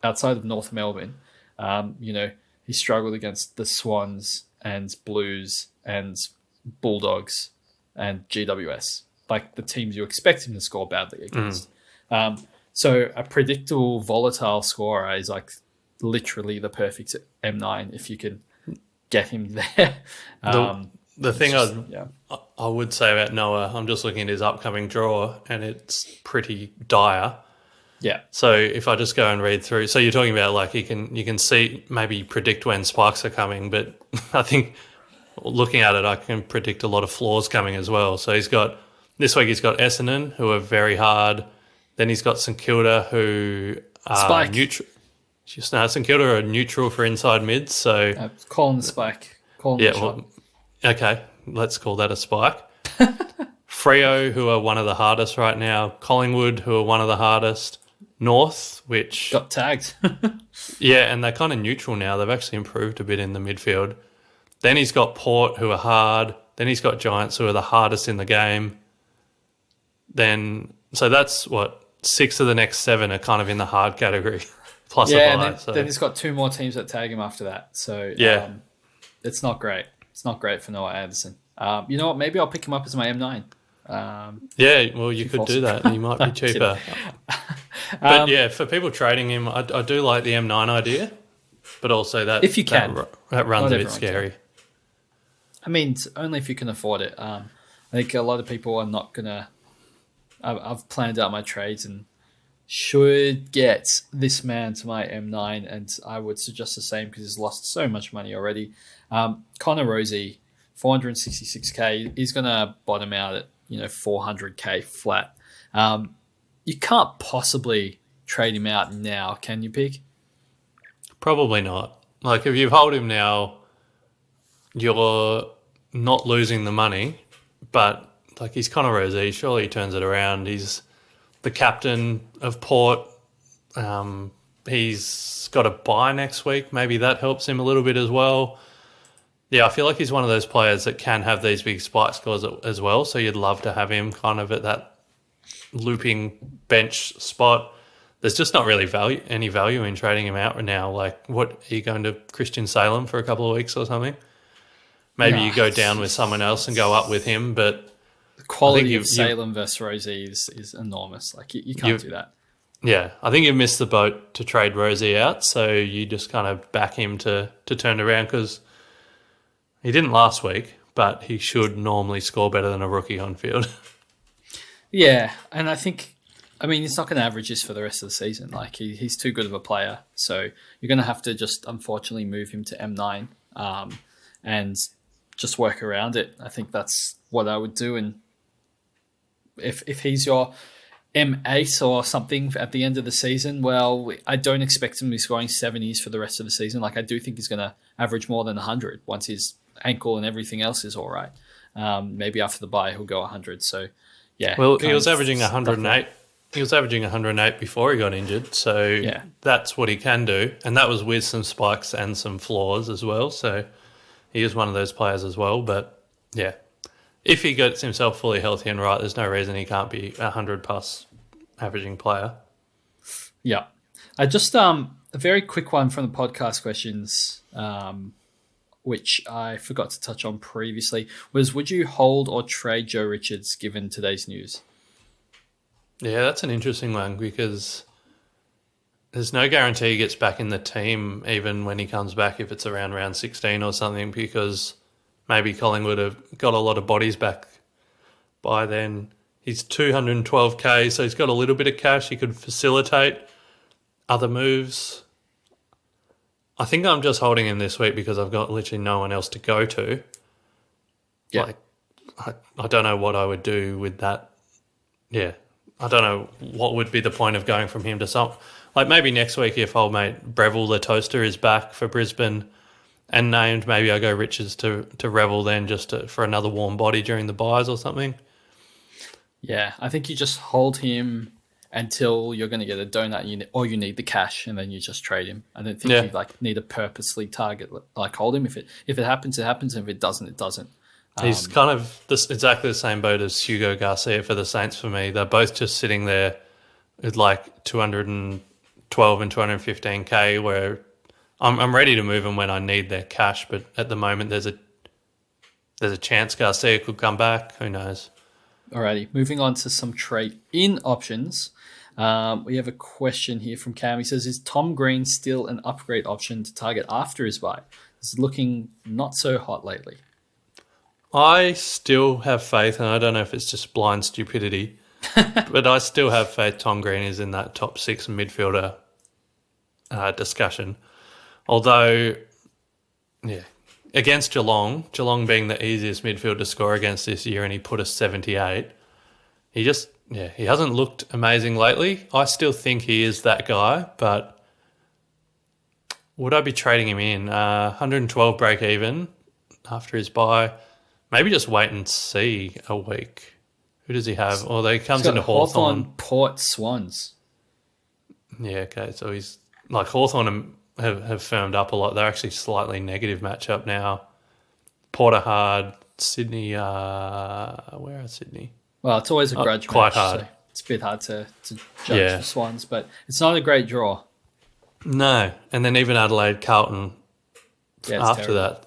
outside of North Melbourne. He struggled against the Swans and Blues and Bulldogs and GWS, like the teams you expect him to score badly against. So a predictable, volatile scorer is like literally the perfect M9 if you can get him there. The thing I would say about Noah, I'm just looking at his upcoming draw, and it's pretty dire. Yeah. So if I just go and read through, so you're talking about like you can see, maybe predict when spikes are coming, but I think looking at it, I can predict a lot of flaws coming as well. So this week he's got Essendon, who are very hard. Then he's got St Kilda, who are neutral. St Kilda are neutral for inside mids. So calling the spike. Okay, let's call that a spike. Freo, who are one of the hardest right now. Collingwood, who are one of the hardest. North, which got tagged. and they're kind of neutral now. They've actually improved a bit in the midfield. Then he's got Port, who are hard. Then he's got Giants, who are the hardest in the game. So that's 6 of the next 7 are kind of in the hard category. Plus a bye. Then he's got 2 more teams that tag him after that. So it's not great. It's not great for Noah Anderson. You know what? Maybe I'll pick him up as my M9. You could do that. He might be cheaper. But for people trading him, I do like the M9 idea, but also that if you can, that runs a bit scary. Can. I mean, it's only if you can afford it. I think a lot of people are not gonna. I've planned out my trades and should get this man to my M9, and I would suggest the same because he's lost so much money already. Connor Rosie, 466k. He's going to bottom out at 400k flat. You can't possibly trade him out now, can you, Pig? Probably not. Like if you hold him now, you're not losing the money, but like he's Connor Rosie, surely he turns it around. He's the captain of Port. He's got a bye next week. Maybe that helps him a little bit as well. Yeah, I feel like he's one of those players that can have these big spike scores as well. So you'd love to have him kind of at that looping bench spot. There's just not really any value in trading him out right now. Like, what are you going to Christian Salem for a couple of weeks or something? Maybe you go down with someone else and go up with him, but the quality of Salem versus Rosie is enormous. Like you can't do that. Yeah, I think you've missed the boat to trade Rosie out, so you just kind of back him to turn around because he didn't last week, but he should normally score better than a rookie on field. Yeah, and I think, he's not going to average this for the rest of the season. Like he's too good of a player, so you're going to have to just unfortunately move him to M9 and just work around it. I think that's what I would do, and if he's your M8 or something at the end of the season, well, I don't expect him to be scoring 70s for the rest of the season. Like I do think he's going to average more than 100 once his ankle and everything else is all right. Maybe after the bye he'll go 100. So yeah. Well, he was averaging 108. He was averaging 108 before he got injured. So that's what he can do, and that was with some spikes and some flaws as well. So he is one of those players as well. But yeah. If he gets himself fully healthy and right, there's no reason he can't be a 100-plus averaging player. Yeah. I just a very quick one from the podcast questions, which I forgot to touch on previously, was would you hold or trade Joe Richards given today's news? Yeah, that's an interesting one because there's no guarantee he gets back in the team even when he comes back if it's around round 16 or something, because maybe Collingwood have got a lot of bodies back by then. He's 212k, so he's got a little bit of cash. He could facilitate other moves. I think I'm just holding him this week because I've got literally no one else to go to. Yeah. I don't know what I would do with that. Yeah. I don't know what would be the point of going from him to some. Like maybe next week if old mate Breville the Toaster is back for Brisbane and named, maybe I go Richards to Revel then for another warm body during the buys or something. Yeah, I think you just hold him until you're going to get a donut or you need the cash, and then you just trade him. I don't think you need to purposely target hold him. If it happens, it happens. And if it doesn't, it doesn't. He's kind of exactly the same boat as Hugo Garcia for the Saints for me. They're both just sitting there with like 212 and 215k, where I'm ready to move them when I need their cash. But at the moment, there's a chance Garcia could come back. Who knows? Alrighty, moving on to some trade-in options. We have a question here from Cam. He says, is Tom Green still an upgrade option to target after his bye? It's looking not so hot lately. I still have faith, and I don't know if it's just blind stupidity, but I still have faith Tom Green is in that top 6 midfielder discussion. Although, yeah, against Geelong being the easiest midfield to score against this year, and he put a 78, he hasn't looked amazing lately. I still think he is that guy, but would I be trading him in? 112 break even after his bye. Maybe just wait and see a week. Who does he have? Or he comes into Hawthorn. Port, Swans. Yeah, okay. So he's like Hawthorn have firmed up a lot. They're actually slightly negative matchup now. Porter hard, Sydney. Where are Sydney? Well, it's always a grudge quite match. Hard. So it's a bit hard to judge the Swans, but it's not a great draw. No. And then even Adelaide, Carlton after terrible. that.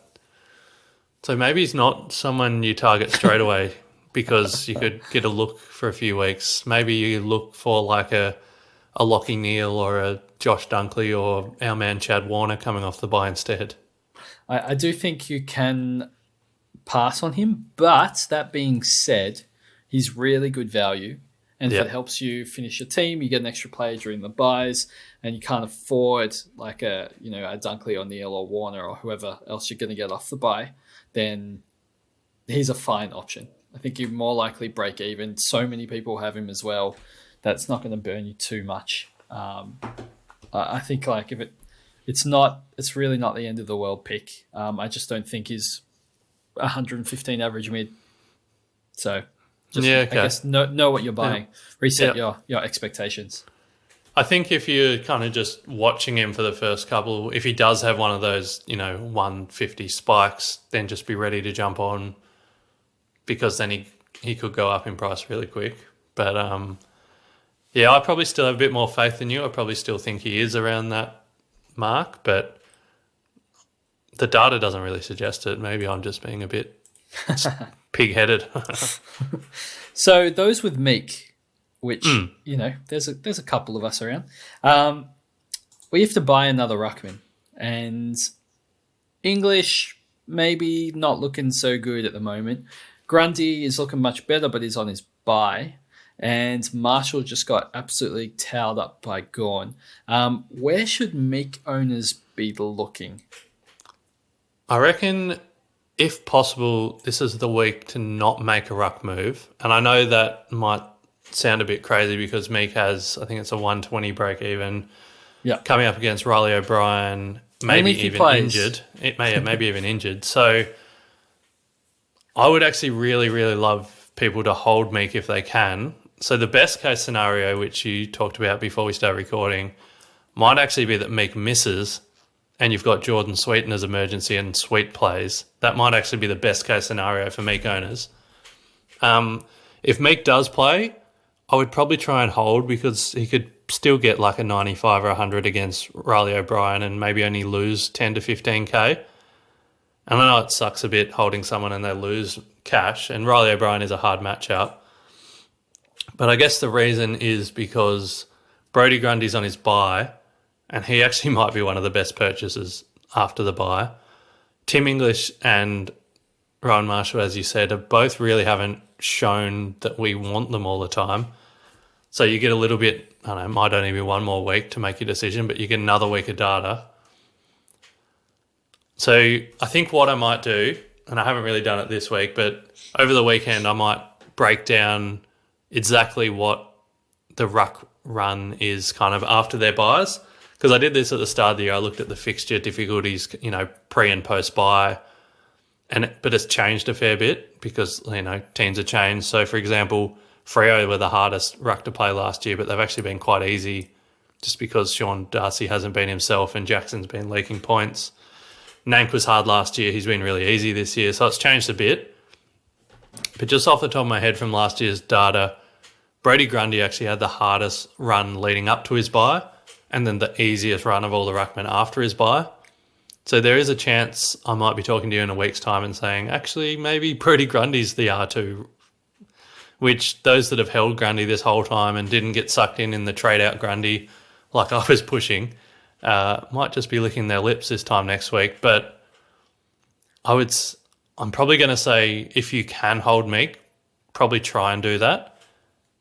So maybe he's not someone you target straight away because you could get a look for a few weeks. Maybe you look for like a Lockie Neal or a Josh Dunkley or our man Chad Warner coming off the bye instead. I do think you can pass on him, but that being said, he's really good value. And if it helps you finish your team, you get an extra player during the buys, and you can't afford like a Dunkley or Neal or Warner or whoever else you're going to get off the buy, then he's a fine option. I think you're more likely break even. So many people have him as well. That's not going to burn you too much. I think like if it's really not the end of the world pick. I just don't think he's 115 average mid. So I guess know what you're buying. Reset your expectations. I think if you're kind of just watching him for the first couple, if he does have one of those, 150 spikes, then just be ready to jump on because then he could go up in price really quick. But I probably still have a bit more faith than you. I probably still think he is around that mark, but the data doesn't really suggest it. Maybe I'm just being a bit pig-headed. So those with Meek, which, there's a couple of us around, we have to buy another ruckman. And English, maybe not looking so good at the moment. Grundy is looking much better, but he's on his bye. And Marshall just got absolutely towed up by Gawn. Where should Meek owners be looking? I reckon, if possible, this is the week to not make a ruck move. And I know that might sound a bit crazy because Meek has, I think it's a 120 break even. Yeah. Coming up against Riley O'Brien, maybe even injured. Maybe even injured. So I would actually really, really love people to hold Meek if they can. So the best case scenario, which you talked about before we start recording, might actually be that Meek misses and you've got Jordan Sweeten as emergency and Sweet plays. That might actually be the best case scenario for Meek owners. If Meek does play, I would probably try and hold because he could still get like a 95 or 100 against Riley O'Brien and maybe only lose 10 to 15K. And I know it sucks a bit holding someone and they lose cash, and Riley O'Brien is a hard matchup. But I guess the reason is because Brodie Grundy's on his bye, and he actually might be one of the best purchases after the bye. Tim English and Rowan Marshall, as you said, both really haven't shown that we want them all the time. So you get a little bit, I don't know, it might only be one more week to make your decision, but you get another week of data. So I think what I might do, and I haven't really done it this week, but over the weekend I might break down exactly what the Ruck run is kind of after their buys. Because I did this at the start of the year. I looked at the fixture difficulties, pre and post buy, but it's changed a fair bit because, teams have changed. So, for example, Freo were the hardest Ruck to play last year, but they've actually been quite easy just because Sean Darcy hasn't been himself and Jackson's been leaking points. Nank was hard last year. He's been really easy this year. So it's changed a bit. But just off the top of my head from last year's data, Brodie Grundy actually had the hardest run leading up to his bye and then the easiest run of all the ruckmen after his bye. So there is a chance I might be talking to you in a week's time and saying, actually, maybe Brodie Grundy's the R2, which those that have held Grundy this whole time and didn't get sucked in the trade-out Grundy like I was pushing might just be licking their lips this time next week. But I'm probably going to say if you can hold Meek, probably try and do that,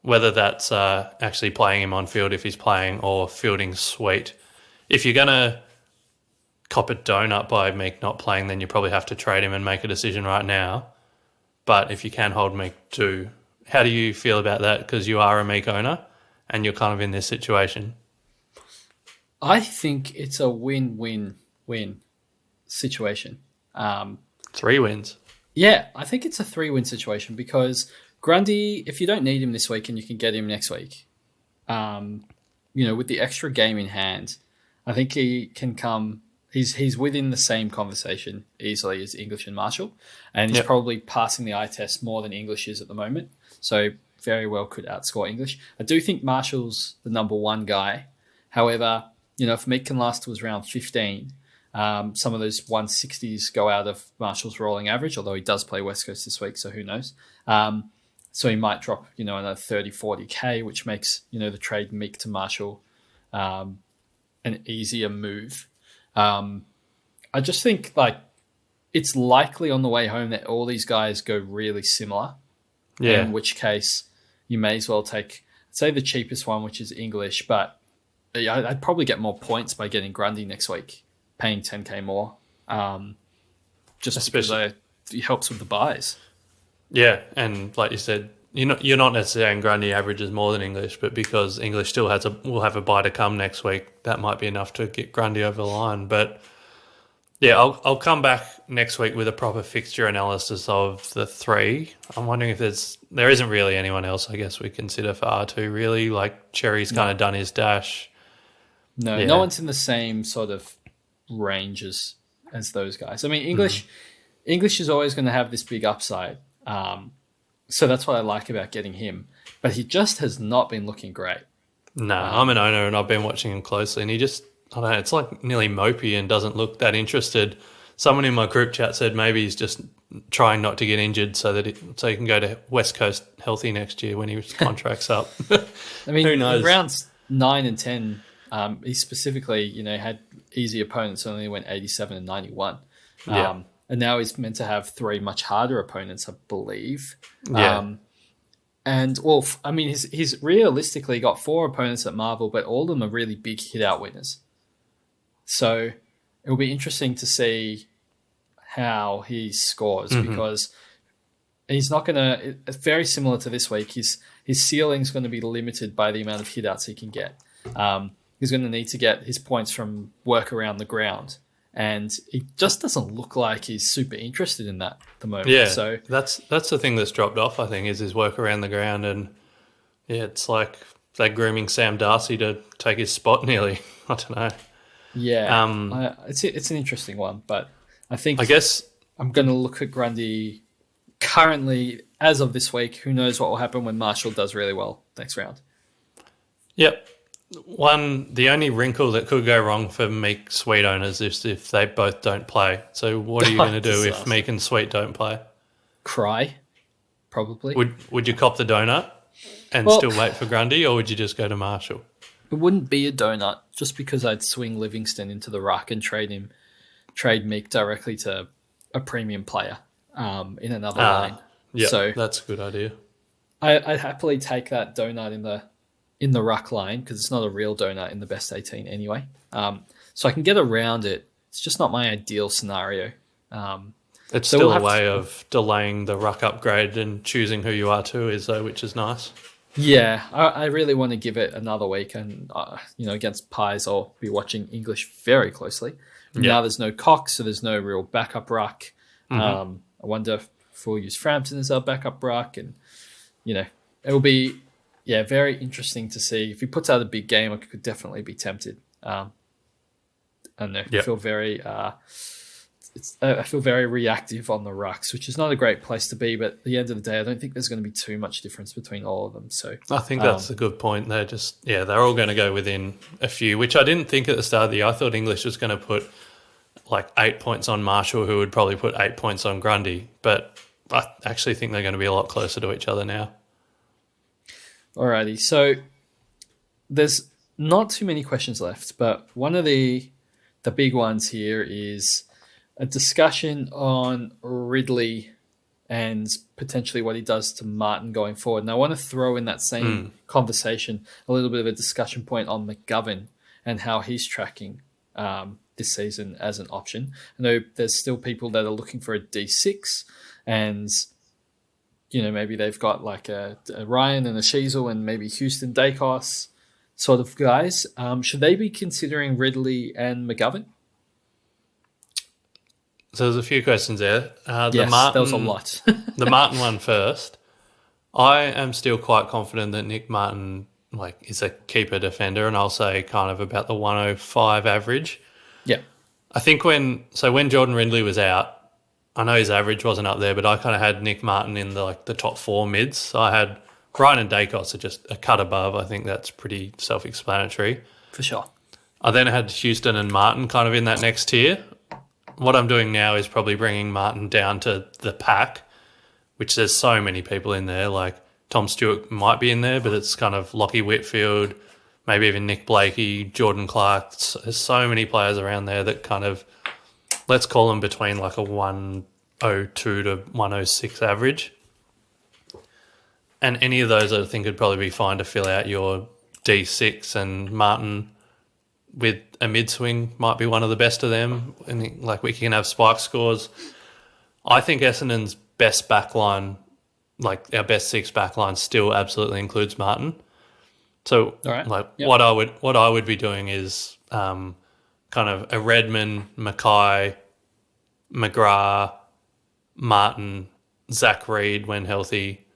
whether that's actually playing him on field if he's playing or fielding sweet. If you're going to cop a donut by Meek not playing, then you probably have to trade him and make a decision right now. But if you can hold Meek, do. How do you feel about that? Because you are a Meek owner and you're kind of in this situation. I think it's a win-win-win situation. 3 wins. Yeah, I think it's a 3-win situation because Grundy, if you don't need him this week and you can get him next week, with the extra game in hand, I think he can come. He's within the same conversation easily as English and Marshall, and he's probably passing the eye test more than English is at the moment. So very well could outscore English. I do think Marshall's the number one guy. However, if Meek can last towards round 15, some of those 160s go out of Marshall's rolling average, although he does play West Coast this week, so who knows. So he might drop, another 30, 40K, which makes, the trade Meek to Marshall an easier move. I just think, it's likely on the way home that all these guys go really similar. Yeah. In which case, you may as well take, say, the cheapest one, which is English, but I'd probably get more points by getting Grundy next week, paying 10K more, just especially because it helps with the buys. Yeah, and like you said, you're not necessarily saying Grundy averages more than English, but because English still will have a buy to come next week, that might be enough to get Grundy over the line. But yeah, I'll come back next week with a proper fixture analysis of the 3. I'm wondering if there isn't really anyone else, I guess, we consider for R2 really. Like Cherry's kind of done his dash. No one's in the same sort of range as those guys. I mean, English is always going to have this big upside. So that's what I like about getting him. But he just has not been looking great. No, I'm an owner and I've been watching him closely and he just, I don't know, it's like nearly mopey and doesn't look that interested. Someone in my group chat said maybe he's just trying not to get injured so he can go to West Coast healthy next year when his contract's up. I mean, who knows? In rounds 9 and 10, he specifically, had easy opponents, only went 87 and 91. Yeah. And now he's meant to have 3 much harder opponents, I believe. Yeah. He's realistically got 4 opponents at Marvel, but all of them are really big hit-out winners. So it'll be interesting to see how he scores because he's not going to... It's very similar to this week. His ceiling's going to be limited by the amount of hit-outs he can get. He's going to need to get his points from work around the ground. And it just doesn't look like he's super interested in that at the moment. Yeah, so that's the thing that's dropped off, I think, is his work around the ground. And, yeah, it's like they're grooming Sam Darcy to take his spot nearly. I don't know. Yeah, it's an interesting one. But I guess I'm going to look at Grundy currently as of this week. Who knows what will happen when Marshall does really well. next round. Yep. The only wrinkle that could go wrong for Meek Sweet owners is if they both don't play. So what are you going to do if Meek and Sweet don't play? Cry, probably. Would you cop the donut and still wait for Grundy, or would you just go to Marshall? It wouldn't be a donut just because I'd swing Livingston into the ruck and trade Meek directly to a premium player in another line. Yeah, so that's a good idea. I'd happily take that donut in the ruck line because it's not a real donut in the best 18 anyway. So I can get around it. It's just not my ideal scenario. It's still a way of delaying the ruck upgrade and choosing who you are too, which is nice. Yeah, I really want to give it another week, and against Pies, I'll be watching English very closely. Now there's no Cox, so there's no real backup ruck. I wonder if we'll use Frampton as our backup ruck, and it'll be very interesting to see. If he puts out a big game, I could definitely be tempted. I don't know. I feel very. I feel very reactive on the rucks, which is not a great place to be. But at the end of the day, I don't think there's going to be too much difference between all of them. So I think that's a good point. They're just they're all going to go within a few, which I didn't think at the start of the year. I thought English was going to put like 8 points on Marshall, who would probably put 8 points on Grundy. But I actually think they're going to be a lot closer to each other now. Alrighty, so there's not too many questions left, but one of the big ones here is a discussion on Ridley and potentially what he does to Martin going forward. And I want to throw in that same conversation a little bit of a discussion point on McGovern and how he's tracking this season as an option. I know there's still people that are looking for a D6 and maybe they've got like a Ryan and a Sheasel and maybe Houston Dacos sort of guys. Should they be considering Ridley and McGovern? So there's a few questions there. There was a lot. The Martin one first. I am still quite confident that Nick Martin is a keeper defender, and I'll say kind of about the 105 average. Yeah. I think when Jordan Ridley was out, I know his average wasn't up there, but I kind of had Nick Martin in the top 4 mids. So I had Ryan and Dacos are just a cut above. I think that's pretty self-explanatory. For sure. I then had Houston and Martin kind of in that next tier. What I'm doing now is probably bringing Martin down to the pack, which there's so many people in there. Like Tom Stewart might be in there, but it's kind of Lockie Whitfield, maybe even Nick Blakey, Jordan Clark. There's so many players around there that kind of, let's call them between like a 102 to 106 average. And any of those I think would probably be fine to fill out your D6, and Martin with a mid-swing might be one of the best of them. And we can have spike scores. I think Essendon's best backline, our best 6 backline, still absolutely includes Martin. So what I would be doing is kind of a Redmond, Mackay, McGrath, Martin, Zach Reed when healthy,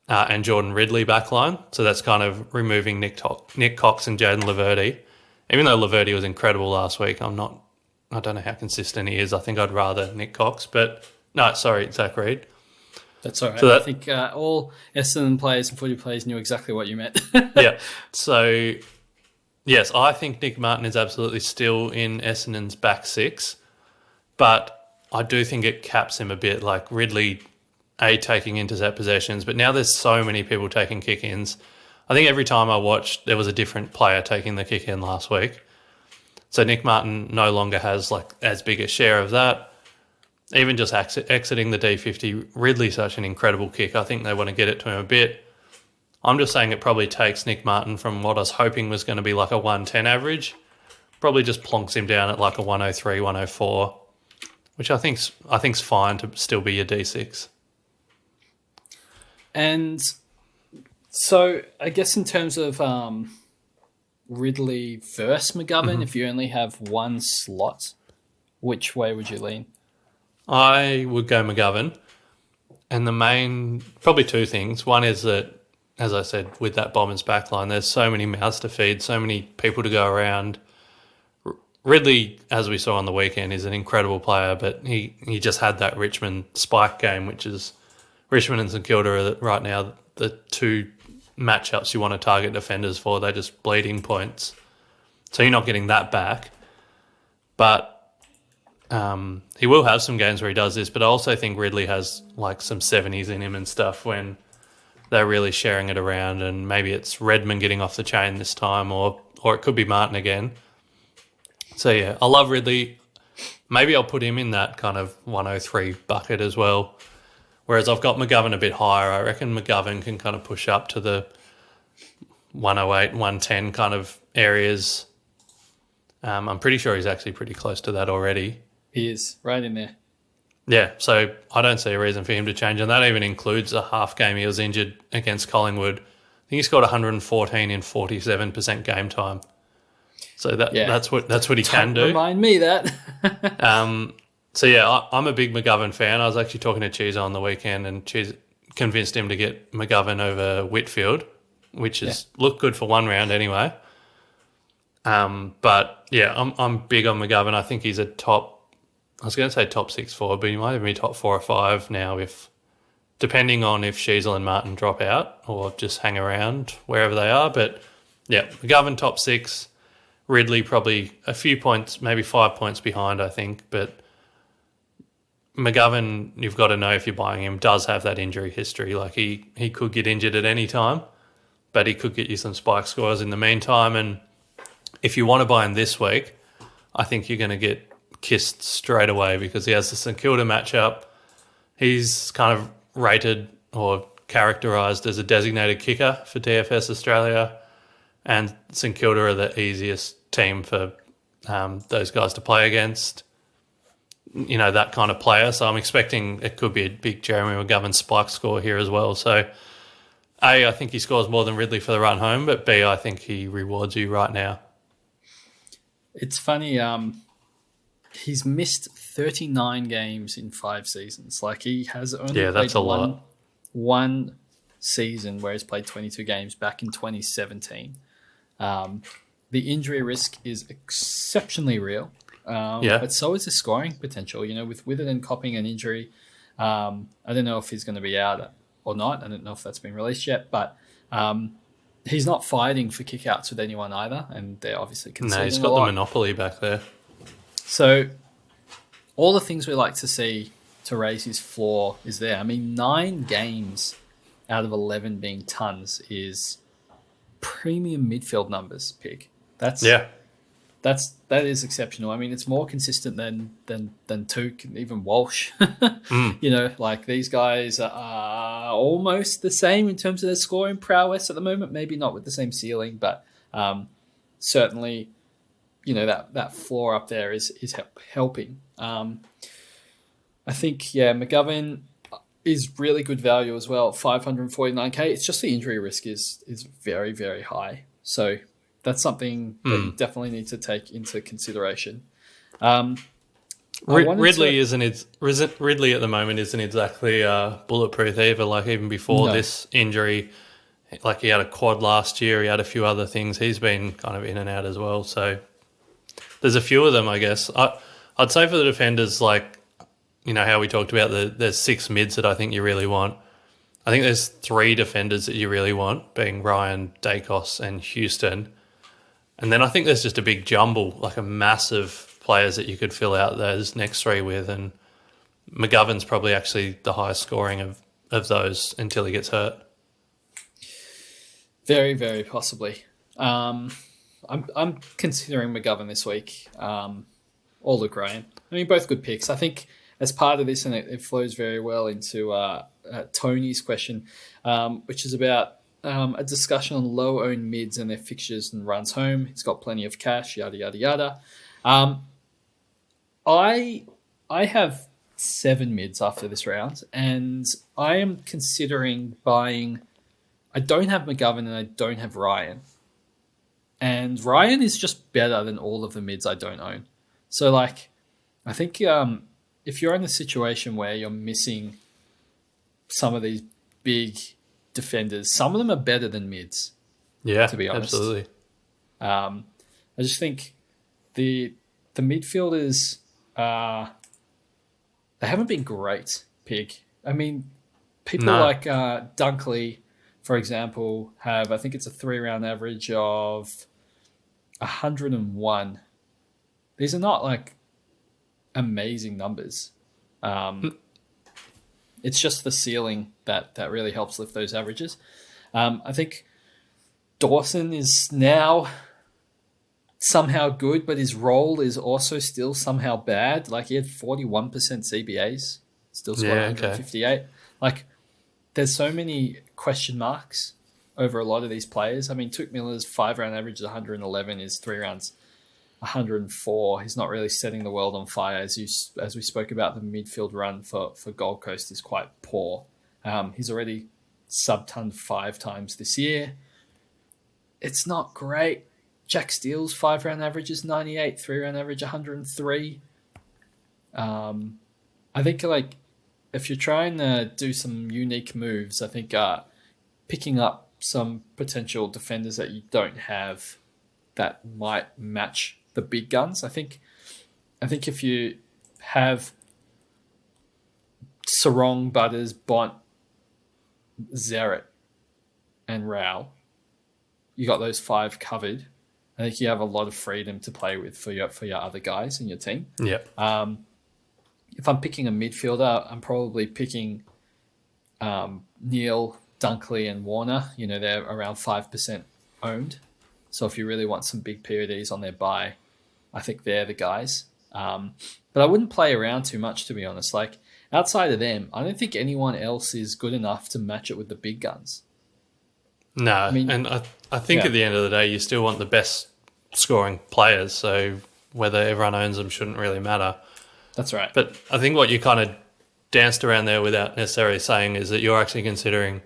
and Jordan Ridley backline. So that's kind of removing Nick Cox and Jaden Laverty. Even though Laverty was incredible last week, I don't know how consistent he is. I think I'd rather Nick Cox, but no, sorry, Zach Reed. That's all right. So I think all Essendon players and footy players knew exactly what you meant. Yeah. So, yes, I think Nick Martin is absolutely still in Essendon's back 6, but I do think it caps him a bit. Like Ridley, taking intercept possessions, but now there's so many people taking kick-ins. I think every time I watched, there was a different player taking the kick in last week. So Nick Martin no longer has as big a share of that. Even just exiting the D50, Ridley's such an incredible kick. I think they want to get it to him a bit. I'm just saying it probably takes Nick Martin from what I was hoping was going to be like a 110 average, probably just plonks him down at like a 103, 104, which I think's fine to still be a D6. And so I guess in terms of Ridley versus McGovern, if you only have one slot, which way would you lean? I would go McGovern. And the main, probably 2 things. One is that, as I said, with that Bombers backline, there's so many mouths to feed, so many people to go around. Ridley, as we saw on the weekend, is an incredible player, but he just had that Richmond spike game, which is Richmond and St Kilda are right now the 2 matchups you want to target defenders for. They're just bleeding points. So you're not getting that back. But he will have some games where he does this, but I also think Ridley has like some 70s in him and stuff when they're really sharing it around, and maybe it's Redmond getting off the chain this time, or it could be Martin again. So yeah, I love Ridley. Maybe I'll put him in that kind of 103 bucket as well. Whereas I've got McGovern a bit higher. I reckon McGovern can kind of push up to the 108, 110 kind of areas. I'm pretty sure he's actually pretty close to that already. He is right in there. Yeah, so I don't see a reason for him to change, and that even includes a half game he was injured against Collingwood. I think he scored 114 in 47% game time. So that's what he can do. Remind me that. So yeah, I'm a big McGovern fan. I was actually talking to Cheese on the weekend, and Cheese convinced him to get McGovern over Whitfield, which has looked good for one round anyway. But yeah, I'm big on McGovern. I think he's a top. I was going to say top 6 forward, but he might even be top 4 or 5 now, depending on if Sheasel and Martin drop out or just hang around wherever they are. But yeah, McGovern top 6, Ridley probably a few points, maybe 5 points behind, I think. But McGovern, you've got to know if you're buying him, does have that injury history. Like he could get injured at any time, but he could get you some spike scores in the meantime. And if you want to buy him this week, I think you're going to get kissed straight away because he has the St Kilda matchup. He's kind of rated or characterised as a designated kicker for DFS Australia, and St Kilda are the easiest team for those guys to play against. You know, that kind of player. So I'm expecting it could be a big Jeremy McGovern spike score here as well. So A, I think he scores more than Ridley for the run home, but B, I think he rewards you right now. It's funny, he's missed 39 games in 5 seasons. Like he has only that's a played lot. one season where he's played 22 games back in 2017. The injury risk is exceptionally real. But so is the scoring potential. You know, with Witherden copping an injury, I don't know if he's going to be out or not. I don't know if that's been released yet, but he's not fighting for kickouts with anyone either, and they're obviously conceding. No, he's got the monopoly back there. So all the things we like to see to raise his floor is there. I mean, 9 games out of 11 being tons is premium midfield numbers, Pig. That is exceptional. I mean, it's more consistent than Took, even Walsh. You know, like these guys are almost the same in terms of their scoring prowess at the moment. Maybe not with the same ceiling, but certainly, you know, that floor up there is helping. I think, McGovern is really good value as well. 549k. It's just the injury risk is very, very high. So that's something that you definitely need to take into consideration. Ridley Ridley at the moment isn't exactly bulletproof either. Like even before this injury, like he had a quad last year, he had a few other things. He's been kind of in and out as well. So there's a few of them, I guess. I'd say for the defenders, like, you know, how we talked about there's 6 mids that I think you really want. I think there's 3 defenders that you really want, being Ryan, Dacos, and Houston. And then I think there's just a big jumble, like a massive players that you could fill out those next 3 with. And McGovern's probably actually the highest scoring of those until he gets hurt. Very, very possibly. I'm considering McGovern this week, or Luke Ryan. I mean, both good picks. I think as part of this, and it flows very well into Tony's question, which is about a discussion on low-owned mids and their fixtures and runs home. He's got plenty of cash, yada, yada, yada. I have 7 mids after this round, and I am considering buying. I don't have McGovern and I don't have Ryan. And Ryan is just better than all of the mids I don't own. So, like, I think if you're in a situation where you're missing some of these big defenders, some of them are better than mids. Yeah, to be honest. Absolutely. I just think the midfielders, they haven't been great, Pig. I mean, people like Dunkley, for example, have, I think it's a 3-round average of 101. These are not like amazing numbers. It's just the ceiling that really helps lift those averages. I think Dawson is now somehow good, but his role is also still somehow bad. Like he had 41% CBAs, still scored 158. Like there's so many question marks over a lot of these players. I mean, Touk Miller's 5-round average is 111, his 3 rounds 104. He's not really setting the world on fire. As we spoke about, the midfield run for Gold Coast is quite poor. He's already sub-tonned 5 times this year. It's not great. Jack Steele's 5-round average is 98, 3-round average 103. I think like if you're trying to do some unique moves, I think picking up some potential defenders that you don't have that might match the big guns. I think if you have Sarong, Butters, Bont, Zeret, and Rao, you got those 5 covered. I think you have a lot of freedom to play with for your other guys in your team. Yeah. If I'm picking a midfielder, I'm probably picking Neil, Dunkley, and Warner. You know, they're around 5% owned. So if you really want some big PODs on their buy, I think they're the guys. But I wouldn't play around too much, to be honest. Like outside of them, I don't think anyone else is good enough to match it with the big guns. No, I mean, and I think at the end of the day, you still want the best scoring players. So whether everyone owns them shouldn't really matter. That's right. But I think what you kind of danced around there without necessarily saying is that you're actually considering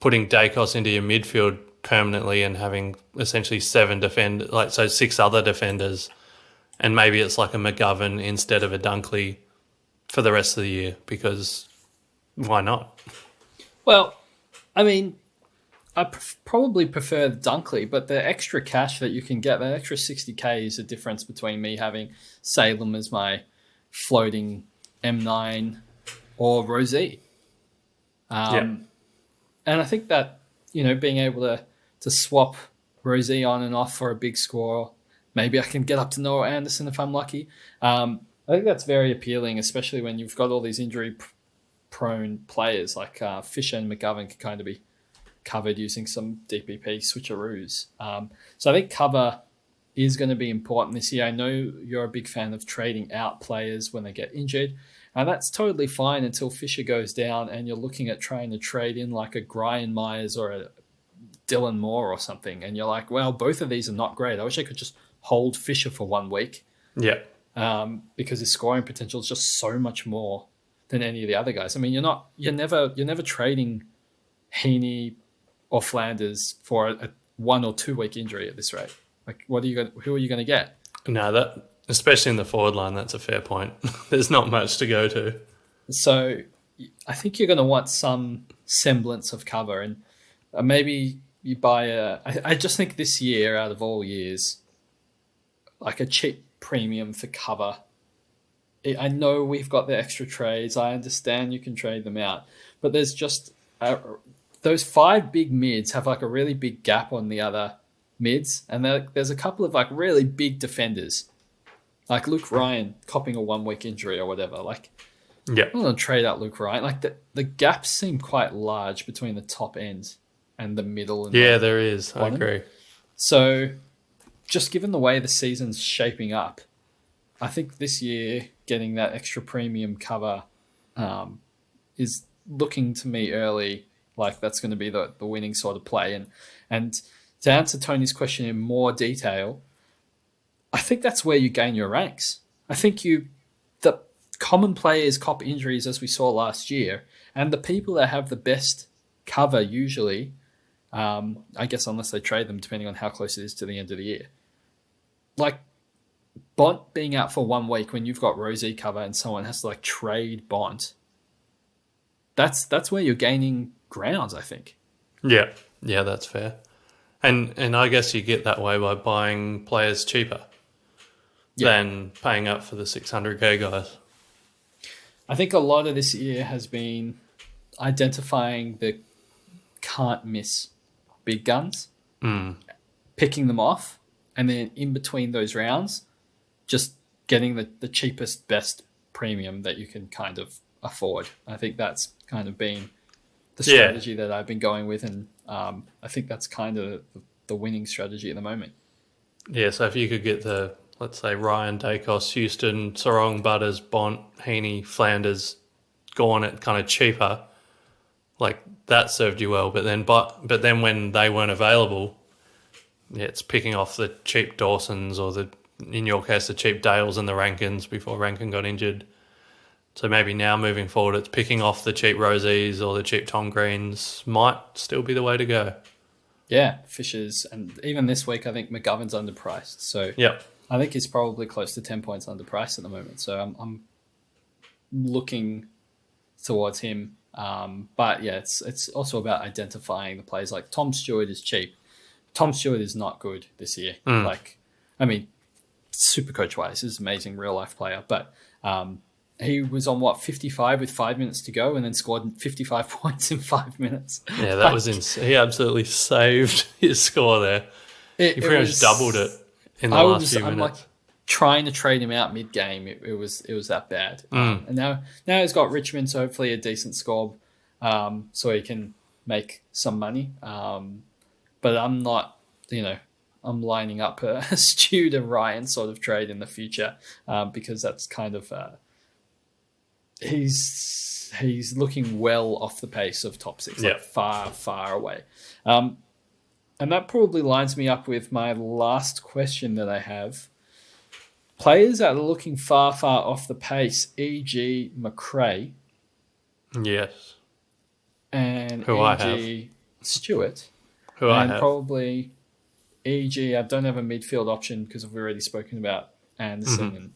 putting Dacos into your midfield permanently and having essentially 6 other defenders, and maybe it's like a McGovern instead of a Dunkley for the rest of the year, because why not? Well, I mean, I probably prefer Dunkley, but the extra cash that you can get, that extra 60k is the difference between me having Salem as my floating M9 or Rosie. And I think that, you know, being able to swap Rosie on and off for a big score, maybe I can get up to Noah Anderson if I'm lucky. I think that's very appealing, especially when you've got all these injury-prone players like Fisher and McGovern can kind of be covered using some DPP switcheroos. So I think cover is going to be important this year. I know you're a big fan of trading out players when they get injured, and that's totally fine until Fisher goes down and you're looking at trying to trade in like a Brian Myers or a Dylan Moore or something, and you're like, well, both of these are not great. I wish I could just hold Fisher for 1 week. Yeah. Because his scoring potential is just so much more than any of the other guys. I mean, you're never trading Heaney or Flanders for a 1 or 2 week injury at this rate. Like, who are you going to get? No, that especially in the forward line, that's a fair point. There's not much to go to. So I think you're going to want some semblance of cover, and maybe you buy I just think this year, out of all years, like a cheap premium for cover. I know we've got the extra trades. I understand you can trade them out, but there's just those 5 big mids have like a really big gap on the other mids, and there's a couple of like really big defenders, like Luke Ryan copping a 1 week injury or whatever. Like, yeah, I'm going to trade out Luke Ryan. Like the gaps seem quite large between the top end and the middle. And there is. bottom. I agree. So, just given the way the season's shaping up, I think this year getting that extra premium cover is looking to me early like that's going to be the winning sort of play. And to answer Tony's question in more detail, I think that's where you gain your ranks. I think the common players cop injuries as we saw last year, and the people that have the best cover usually, I guess unless they trade them depending on how close it is to the end of the year. Like Bont being out for 1 week when you've got Rosie cover and someone has to like trade Bont, that's where you're gaining grounds, I think. Yeah, that's fair. And I guess you get that way by buying players cheaper than paying up for the 600k guys. I think a lot of this year has been identifying the can't miss big guns, picking them off, and then in between those rounds, just getting the cheapest, best premium that you can kind of afford. I think that's kind of been the strategy that I've been going with, and I think that's kind of the winning strategy at the moment. Yeah, so if you could get let's say, Ryan, Dacos, Houston, Sarong, Butters, Bont, Heaney, Flanders, gone at kind of cheaper, like that served you well. But then when they weren't available, it's picking off the cheap Dawsons or in your case, the cheap Dales and the Rankins before Rankin got injured. So maybe now moving forward, it's picking off the cheap Rosies or the cheap Tom Greens might still be the way to go. Yeah, Fishers, and even this week, I think McGovern's underpriced. So yep. I think he's probably close to 10 points underpriced at the moment. So I'm looking towards him. But yeah, it's also about identifying the players. Like Tom Stewart is cheap. Tom Stewart is not good this year. SuperCoach wise, he's an amazing real life player. But he was on 55 with 5 minutes to go, and then scored 55 points in 5 minutes. Yeah, that was insane. He absolutely saved his score there. He pretty much doubled it in the last few minutes. Like trying to trade him out mid game. It was that bad. And now he's got Richmond, so hopefully a decent score, so he can make some money. But I'm not, I'm lining up a Stu to Ryan sort of trade in the future, because that's kind of he's looking well off the pace of top six, like far away. And that probably lines me up with my last question that I have. Players that are looking far off the pace, e.g. McRae. Yes. And who I have. Stewart. Who I have. And probably e.g. I don't have a midfield option because I've already spoken about Anderson and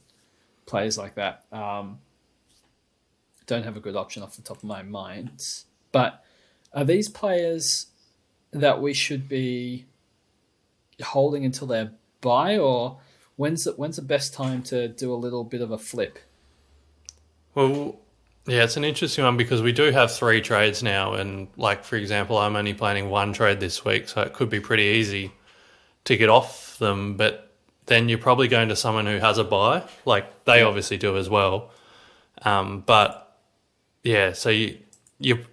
players like that. Don't have a good option off the top of my mind. But are these players that we should be holding until their buy, or when's the best time to do a little bit of a flip? Well, yeah, it's an interesting one because we do have 3 trades now, and like for example, I'm only planning 1 trade this week, so it could be pretty easy to get off them. But then you're probably going to someone who has a buy, like they obviously do as well. But yeah, so you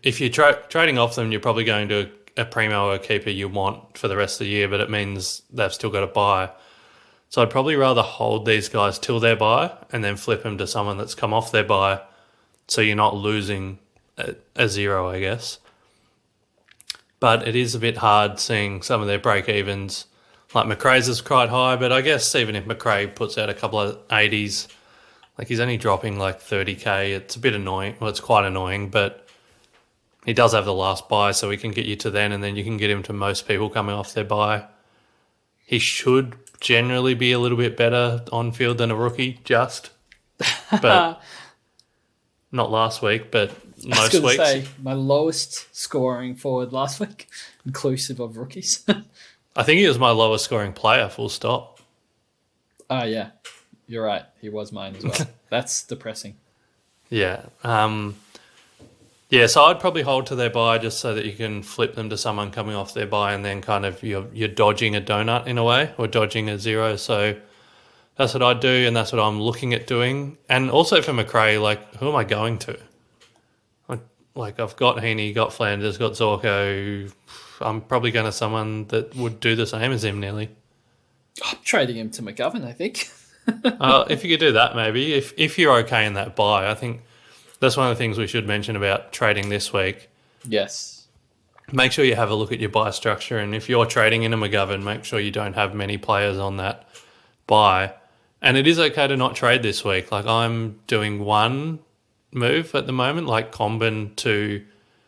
if you're trading off them, you're probably going to a primo or a keeper you want for the rest of the year, but it means they've still got to buy. So I'd probably rather hold these guys till their buy and then flip them to someone that's come off their buy, so you're not losing a zero, I guess. But it is a bit hard seeing some of their break-evens. Like McRae's is quite high, but I guess even if McRae puts out a couple of 80s, like he's only dropping like 30k. It's a bit annoying. Well, it's quite annoying, but he does have the last buy, so he can get you to then, and then you can get him to most people coming off their buy. He should generally be a little bit better on field than a rookie, but not last week, but most weeks. Say, my lowest scoring forward last week, inclusive of rookies. I think he was my lowest scoring player, full stop. Oh, yeah. You're right. He was mine as well. That's depressing. Yeah. Yeah, so I'd probably hold to their buy just so that you can flip them to someone coming off their buy, and then kind of you're dodging a donut in a way, or dodging a zero. So that's what I'd do, and that's what I'm looking at doing. And also for McRae, like, who am I going to? Like I've got Heaney, got Flanders, got Zorko. I'm probably going to someone that would do the same as him nearly. I'm trading him to McGovern, I think. If you could do that, maybe. If you're okay in that buy, I think that's one of the things we should mention about trading this week. Yes. Make sure you have a look at your buy structure, and if you're trading in a McGovern, make sure you don't have many players on that buy. And it is okay to not trade this week. Like I'm doing one move at the moment, like Combin to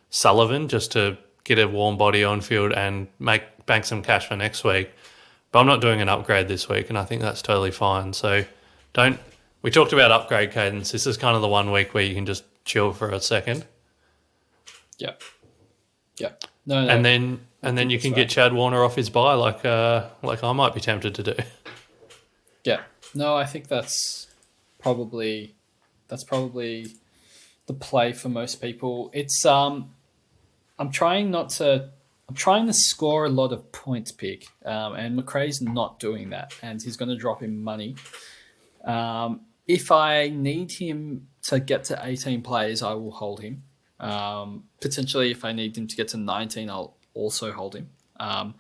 Sullivan, just to get a warm body on field and bank some cash for next week. But I'm not doing an upgrade this week, and I think that's totally fine. So we talked about upgrade cadence. This is kind of the 1 week where you can just chill for a second. Yeah. Yeah. No. And then you can get Chad Warner off his buy, like I might be tempted to do. Yeah. No, I think that's probably the play for most people. It's I'm trying not to I'm trying to score a lot of points pick, and McRae's not doing that, and he's going to drop him money. If I need him to get to 18 players, I will hold him. Potentially, if I need him to get to 19, I'll also hold him. I'm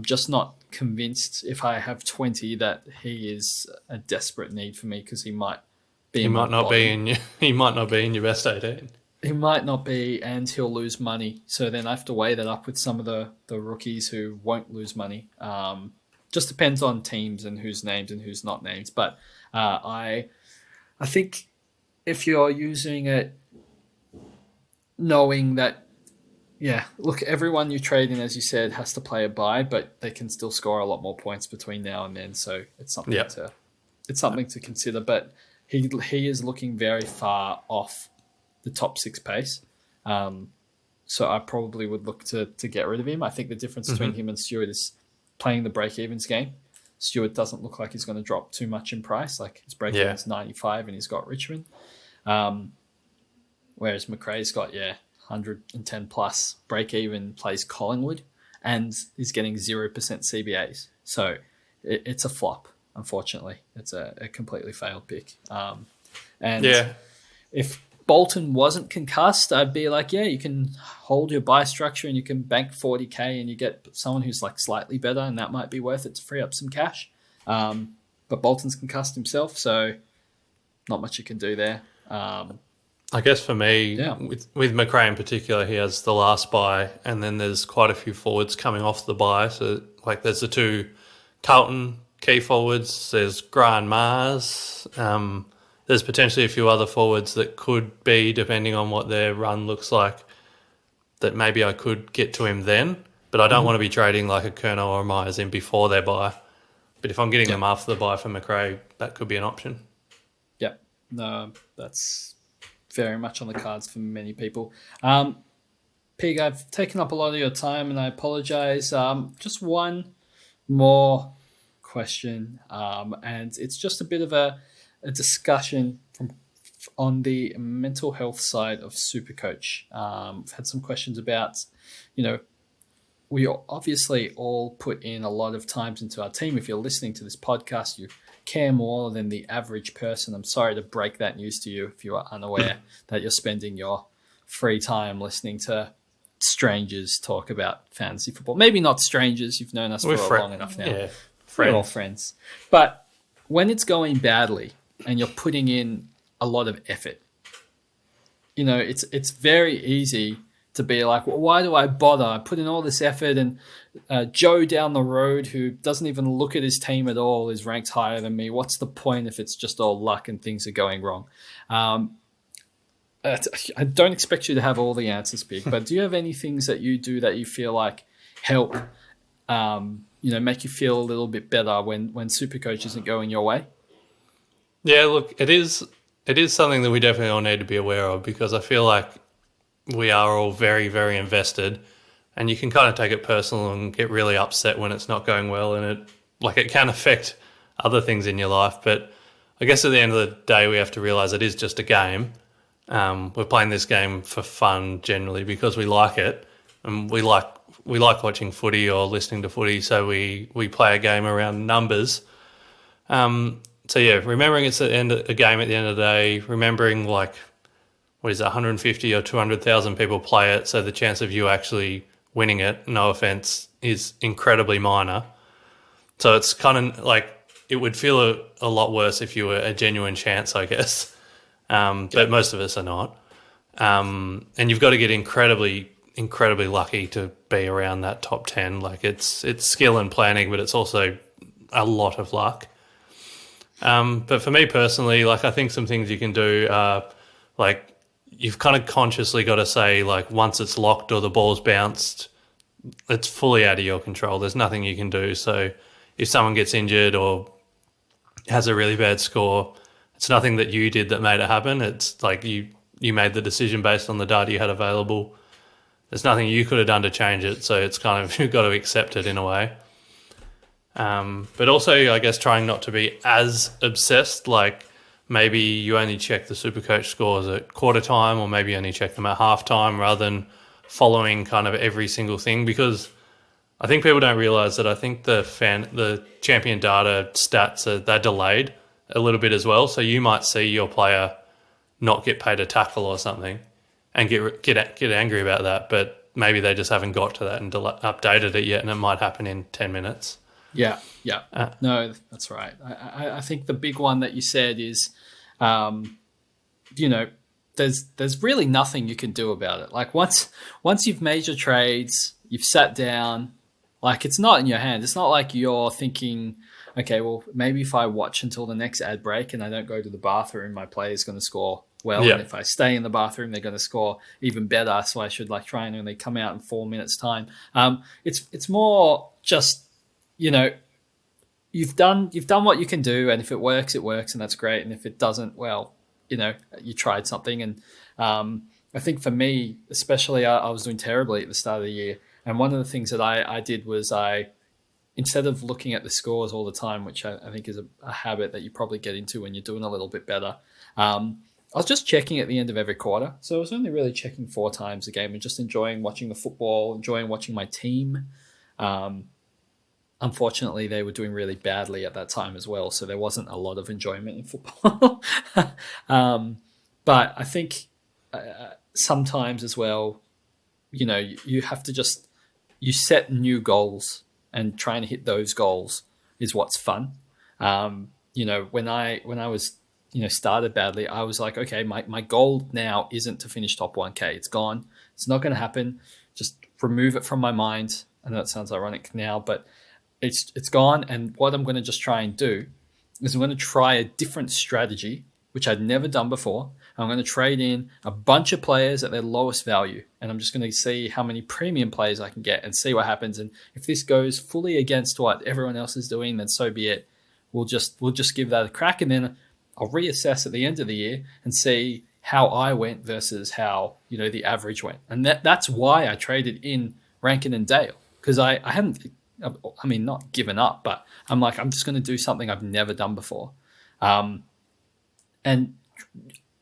just not convinced if I have 20 that he is a desperate need for me, because he might be. He might not be in your best 18. He might not be, and he'll lose money. So then I have to weigh that up with some of the rookies who won't lose money. Just depends on teams and who's named and who's not named. But I think if you're using it knowing that, yeah, look, everyone you trade in, as you said, has to play a bye, but they can still score a lot more points between now and then. So it's something to consider. But he is looking very far off the top 6 pace. So I probably would look to get rid of him. I think the difference between him and Stewart is playing the break-evens game. Stewart doesn't look like he's going to drop too much in price. Like, his break-even's 95 and he's got Richmond. Whereas McRae's got, 110 plus break-even, plays Collingwood and is getting 0% CBAs. So it's a flop, unfortunately. It's a completely failed pick. If Bolton wasn't concussed, I'd be like, you can hold your buy structure and you can bank 40K and you get someone who's like slightly better, and that might be worth it to free up some cash. But Bolton's concussed himself, so not much you can do there. I guess for me, with McRae in particular, he has the last buy, and then there's quite a few forwards coming off the buy. So, like, there's the 2 Carlton key forwards, there's Grant Mars, there's potentially a few other forwards that could be, depending on what their run looks like, that maybe I could get to him then. But I don't want to be trading like a Kerno or a Myers in before their buy. But if I'm getting them after the buy for McRae, that could be an option. Yeah, no, that's very much on the cards for many people. Pig, I've taken up a lot of your time and I apologize. Just one more question, and it's just a bit of a discussion on the mental health side of SuperCoach. I've had some questions about, we obviously all put in a lot of times into our team. If you're listening to this podcast, you care more than the average person. I'm sorry to break that news to you if you are unaware that you're spending your free time listening to strangers talk about fantasy football. Maybe not strangers. You've known us for long enough now. Yeah, we're all friends. But when it's going badly and you're putting in a lot of effort, it's very easy to be like, well, why do I bother? I put in all this effort, and Joe down the road, who doesn't even look at his team at all, is ranked higher than me. What's the point if it's just all luck and things are going wrong? I don't expect you to have all the answers, Big, but do you have any things that you do that you feel like help, make you feel a little bit better when SuperCoach isn't going your way? Yeah, look, it is something that we definitely all need to be aware of, because I feel like we are all very, very invested, and you can kind of take it personal and get really upset when it's not going well, and it can affect other things in your life. But I guess at the end of the day, we have to realise it is just a game. We're playing this game for fun generally because we like it, and we like watching footy or listening to footy, so we play a game around numbers. Remembering it's a game at the end of the day, remembering 150 or 200,000 people play it, so the chance of you actually winning it, no offense, is incredibly minor. So it's kind of like, it would feel a lot worse if you were a genuine chance, I guess. But most of us are not. And you've got to get incredibly, incredibly lucky to be around that top 10. Like, it's skill and planning, but it's also a lot of luck. But for me personally, I think some things you can do are, you've kind of consciously got to say, once it's locked or the ball's bounced, it's fully out of your control. There's nothing you can do. So if someone gets injured or has a really bad score, it's nothing that you did that made it happen. It's like you made the decision based on the data you had available. There's nothing you could have done to change it. So it's kind of, you've got to accept it in a way. But also, I guess, trying not to be as obsessed. Maybe you only check the SuperCoach scores at quarter time, or maybe you only check them at half time rather than following kind of every single thing, because I think people don't realize that I think the champion data stats they're delayed a little bit as well. So you might see your player not get paid a tackle or something and get angry about that, but maybe they just haven't got to that and updated it yet, and it might happen in 10 minutes. Yeah. No, that's right. I think the big one that you said is, there's really nothing you can do about it. Like once you've made your trades, you've sat down, like it's not in your hand. It's not like you're thinking, okay, well, maybe if I watch until the next ad break and I don't go to the bathroom, my player's going to score well. Yeah. And if I stay in the bathroom, they're going to score even better. So I should try and only come out in 4 minutes time. It's more just, you've done what you can do. And if it works, it works. And that's great. And if it doesn't, well, you tried something. And I think for me, especially, I was doing terribly at the start of the year. And one of the things that I did was instead of looking at the scores all the time, which I think is a habit that you probably get into when you're doing a little bit better, I was just checking at the end of every quarter. So I was only really checking 4 times a game and just enjoying watching the football, enjoying watching my team. Unfortunately, they were doing really badly at that time as well, so there wasn't a lot of enjoyment in football. But I think sometimes as well, you have to you set new goals, and trying to hit those goals is what's fun. When I was started badly, I was like, okay, my goal now isn't to finish top 1K. It's gone. It's not going to happen. Just remove it from my mind. I know it sounds ironic now, but it's gone. And what I'm going to just try and do is I'm going to try a different strategy, which I'd never done before. I'm going to trade in a bunch of players at their lowest value, and I'm just going to see how many premium players I can get and see what happens. And if this goes fully against what everyone else is doing, then so be it. We'll just give that a crack, and then I'll reassess at the end of the year and see how I went versus how the average went. And that's why I traded in Rankin and Dale, because I hadn't, not given up, but I'm like, I'm just going to do something I've never done before. And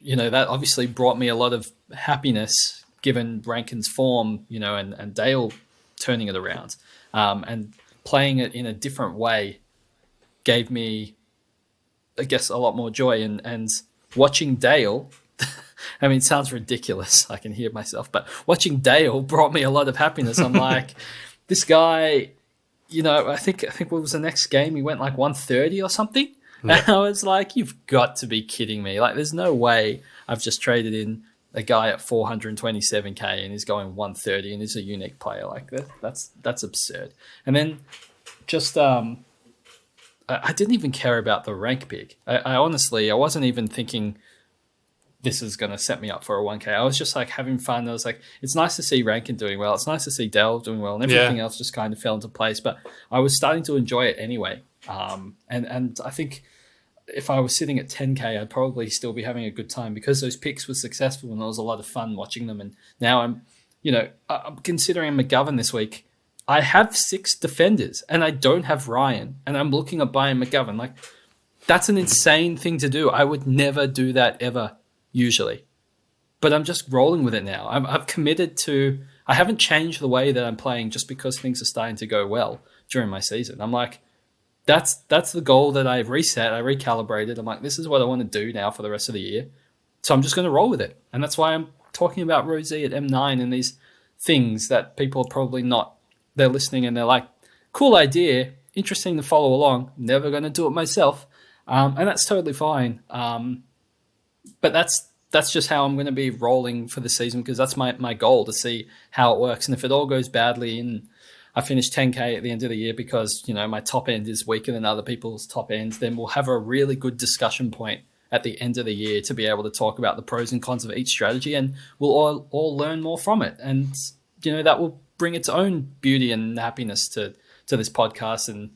that obviously brought me a lot of happiness given Rankin's form, and Dale turning it around. And playing it in a different way gave me, I guess, a lot more joy. And watching Dale, it sounds ridiculous. I can hear myself, but watching Dale brought me a lot of happiness. I'm like, this guy, I think what was the next game? He went like 130 or something. Yeah. And I was like, you've got to be kidding me. Like, there's no way I've just traded in a guy at 427K and he's going 130 and he's a unique player. Like, that's absurd. And then just, I didn't even care about the rank pick. I honestly wasn't even thinking this is going to set me up for a 1K. I was just like having fun. I was like, it's nice to see Rankin doing well. It's nice to see Dale doing well, and everything else just kind of fell into place. But I was starting to enjoy it anyway. And I think if I was sitting at 10K, I'd probably still be having a good time because those picks were successful and it was a lot of fun watching them. And now I'm considering McGovern this week. I have 6 defenders and I don't have Ryan, and I'm looking at buying McGovern. Like, that's an insane thing to do. I would never do that ever, usually. But I'm just rolling with it now. I've committed to, I haven't changed the way that I'm playing just because things are starting to go well during my season. I'm like, that's the goal that I've reset. I recalibrated. I'm like, this is what I want to do now for the rest of the year. So I'm just going to roll with it. And that's why I'm talking about Rosie at M9 and these things that people are probably not, they're listening and they're like, cool idea, interesting to follow along. Never going to do it myself. And that's totally fine. But that's just how I'm going to be rolling for the season, because that's my goal, to see how it works. And if it all goes badly and I finish 10K at the end of the year because, my top end is weaker than other people's top ends, then we'll have a really good discussion point at the end of the year to be able to talk about the pros and cons of each strategy, and we'll all learn more from it. And, that will bring its own beauty and happiness to this podcast, and,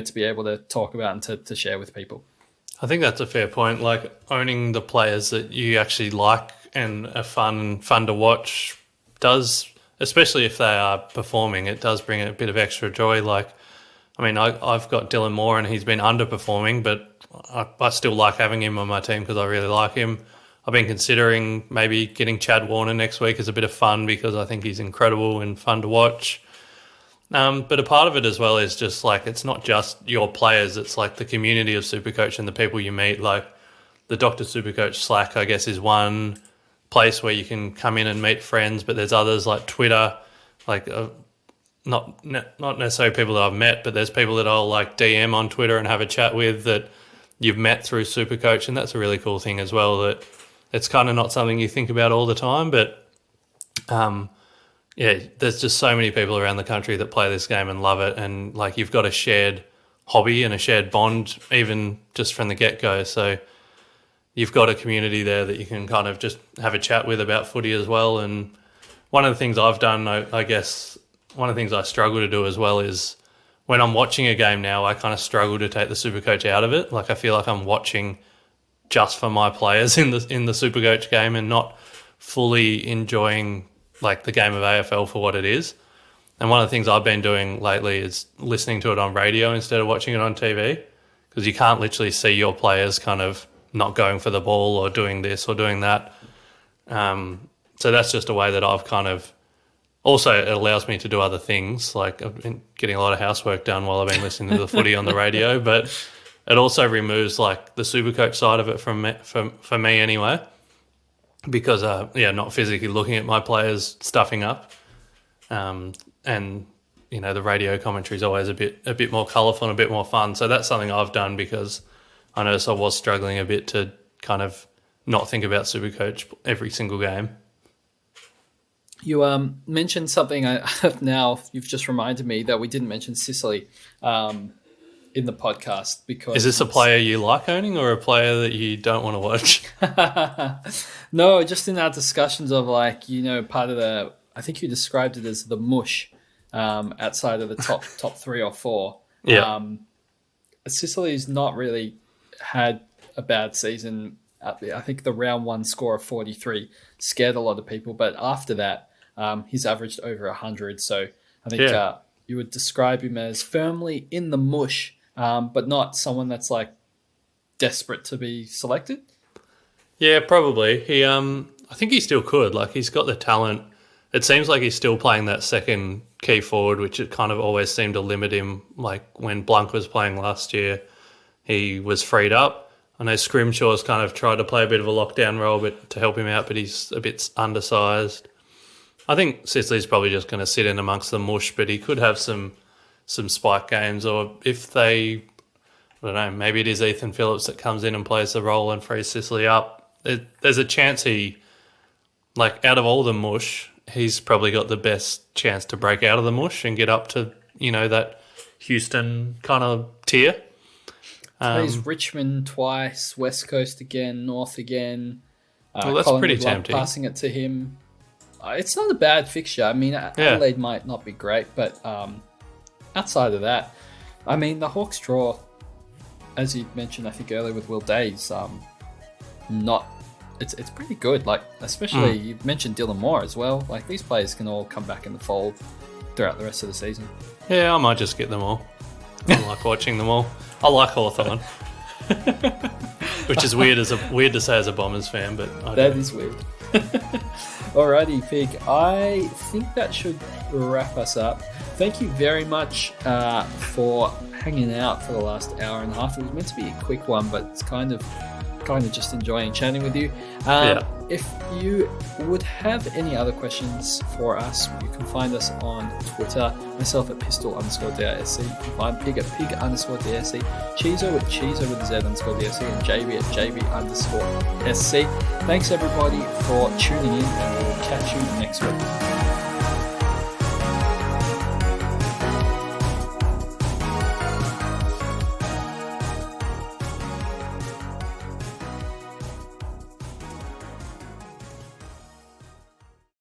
to be able to talk about and to share with people. I think that's a fair point. Like, owning the players that you actually like and are fun to watch does, especially if they are performing, it does bring a bit of extra joy. Like, I've got Dylan Moore and he's been underperforming, but I still like having him on my team because I really like him. I've been considering maybe getting Chad Warner next week as a bit of fun because I think he's incredible and fun to watch. But a part of it as well is just like, it's not just your players, it's like the community of Supercoach and the people you meet. Like the Dr. Supercoach Slack, I guess, is one place where you can come in and meet friends, but there's others like Twitter, like not necessarily people that I've met, but there's people that I'll like DM on Twitter and have a chat with that you've met through Supercoach, and that's a really cool thing as well, that it's kind of not something you think about all the time, but yeah, there's just so many people around the country that play this game and love it, and like you've got a shared hobby and a shared bond even just from the get-go. So you've got a community there that you can kind of just have a chat with about footy as well. And one of the things I've done, I guess, one of the things I struggle to do as well is when I'm watching a game now, I kind of struggle to take the Supercoach out of it. Like I feel like I'm watching just for my players in the Supercoach game and not fully enjoying like the game of AFL for what it is. And one of the things I've been doing lately is listening to it on radio instead of watching it on TV, because you can't literally see your players kind of not going for the ball or doing this or doing that. So that's just a way that I've kind of, also it allows me to do other things. Like I've been getting a lot of housework done while I've been listening to the footy on the radio, but it also removes like the Supercoach side of it for me anyway. Because, not physically looking at my players stuffing up. And, you know, the radio commentary is always a bit more colourful and a bit more fun. So that's something I've done because I noticed I was struggling a bit to kind of not think about Supercoach every single game. You mentioned something now, you've just reminded me that we didn't mention Sicily in the podcast. Because is this a player you like owning or a player that you don't want to watch? No, just in our discussions of like, you know, part of the, I think you described it as the mush outside of the top 3 or 4. Yeah. Sicily's not really had a bad season. I think the round 1 score of 43 scared a lot of people, but after that, he's averaged over 100. So I think you would describe him as firmly in the mush, but not someone that's like desperate to be selected. Yeah, probably. I think he still could. Like he's got the talent. It seems like he's still playing that second key forward, which it kind of always seemed to limit him. Like when Blanc was playing last year, he was freed up. I know Scrimshaw's kind of tried to play a bit of a lockdown role but to help him out, but he's a bit undersized. I think Sicily's probably just going to sit in amongst the mush, but he could have some spike games, or if they, I don't know, maybe it is Ethan Phillips that comes in and plays the role and frees Sicily up. There's a chance he, like out of all the mush, he's probably got the best chance to break out of the mush and get up to, you know, that Houston kind of tier. Plays Richmond twice, West Coast again, North again. Well, that's Colin pretty would love tempting. Passing it to him. It's not a bad fixture. I mean, Adelaide might not be great, but outside of that, I mean, the Hawks draw, as you mentioned, I think earlier with Will Days, it's pretty good. Like, especially you mentioned Dylan Moore as well. Like, these players can all come back in the fold throughout the rest of the season. Yeah, I might just get them all. I like watching them all. I like Hawthorn, which is weird to say as a Bombers fan, but that is weird. Alrighty, Pig. I think that should wrap us up. Thank you very much for hanging out for the last hour and a half. It was meant to be a quick one, but it's kind of just enjoying chatting with you. If you would have any other questions for us, you can find us on Twitter, myself at pistol_DRSC. You can find Pig at pig_DRSC, Cheezo at Cheezo with Z_DRSC, and JB at JB_SC. Thanks everybody for tuning in, and we'll catch you next week.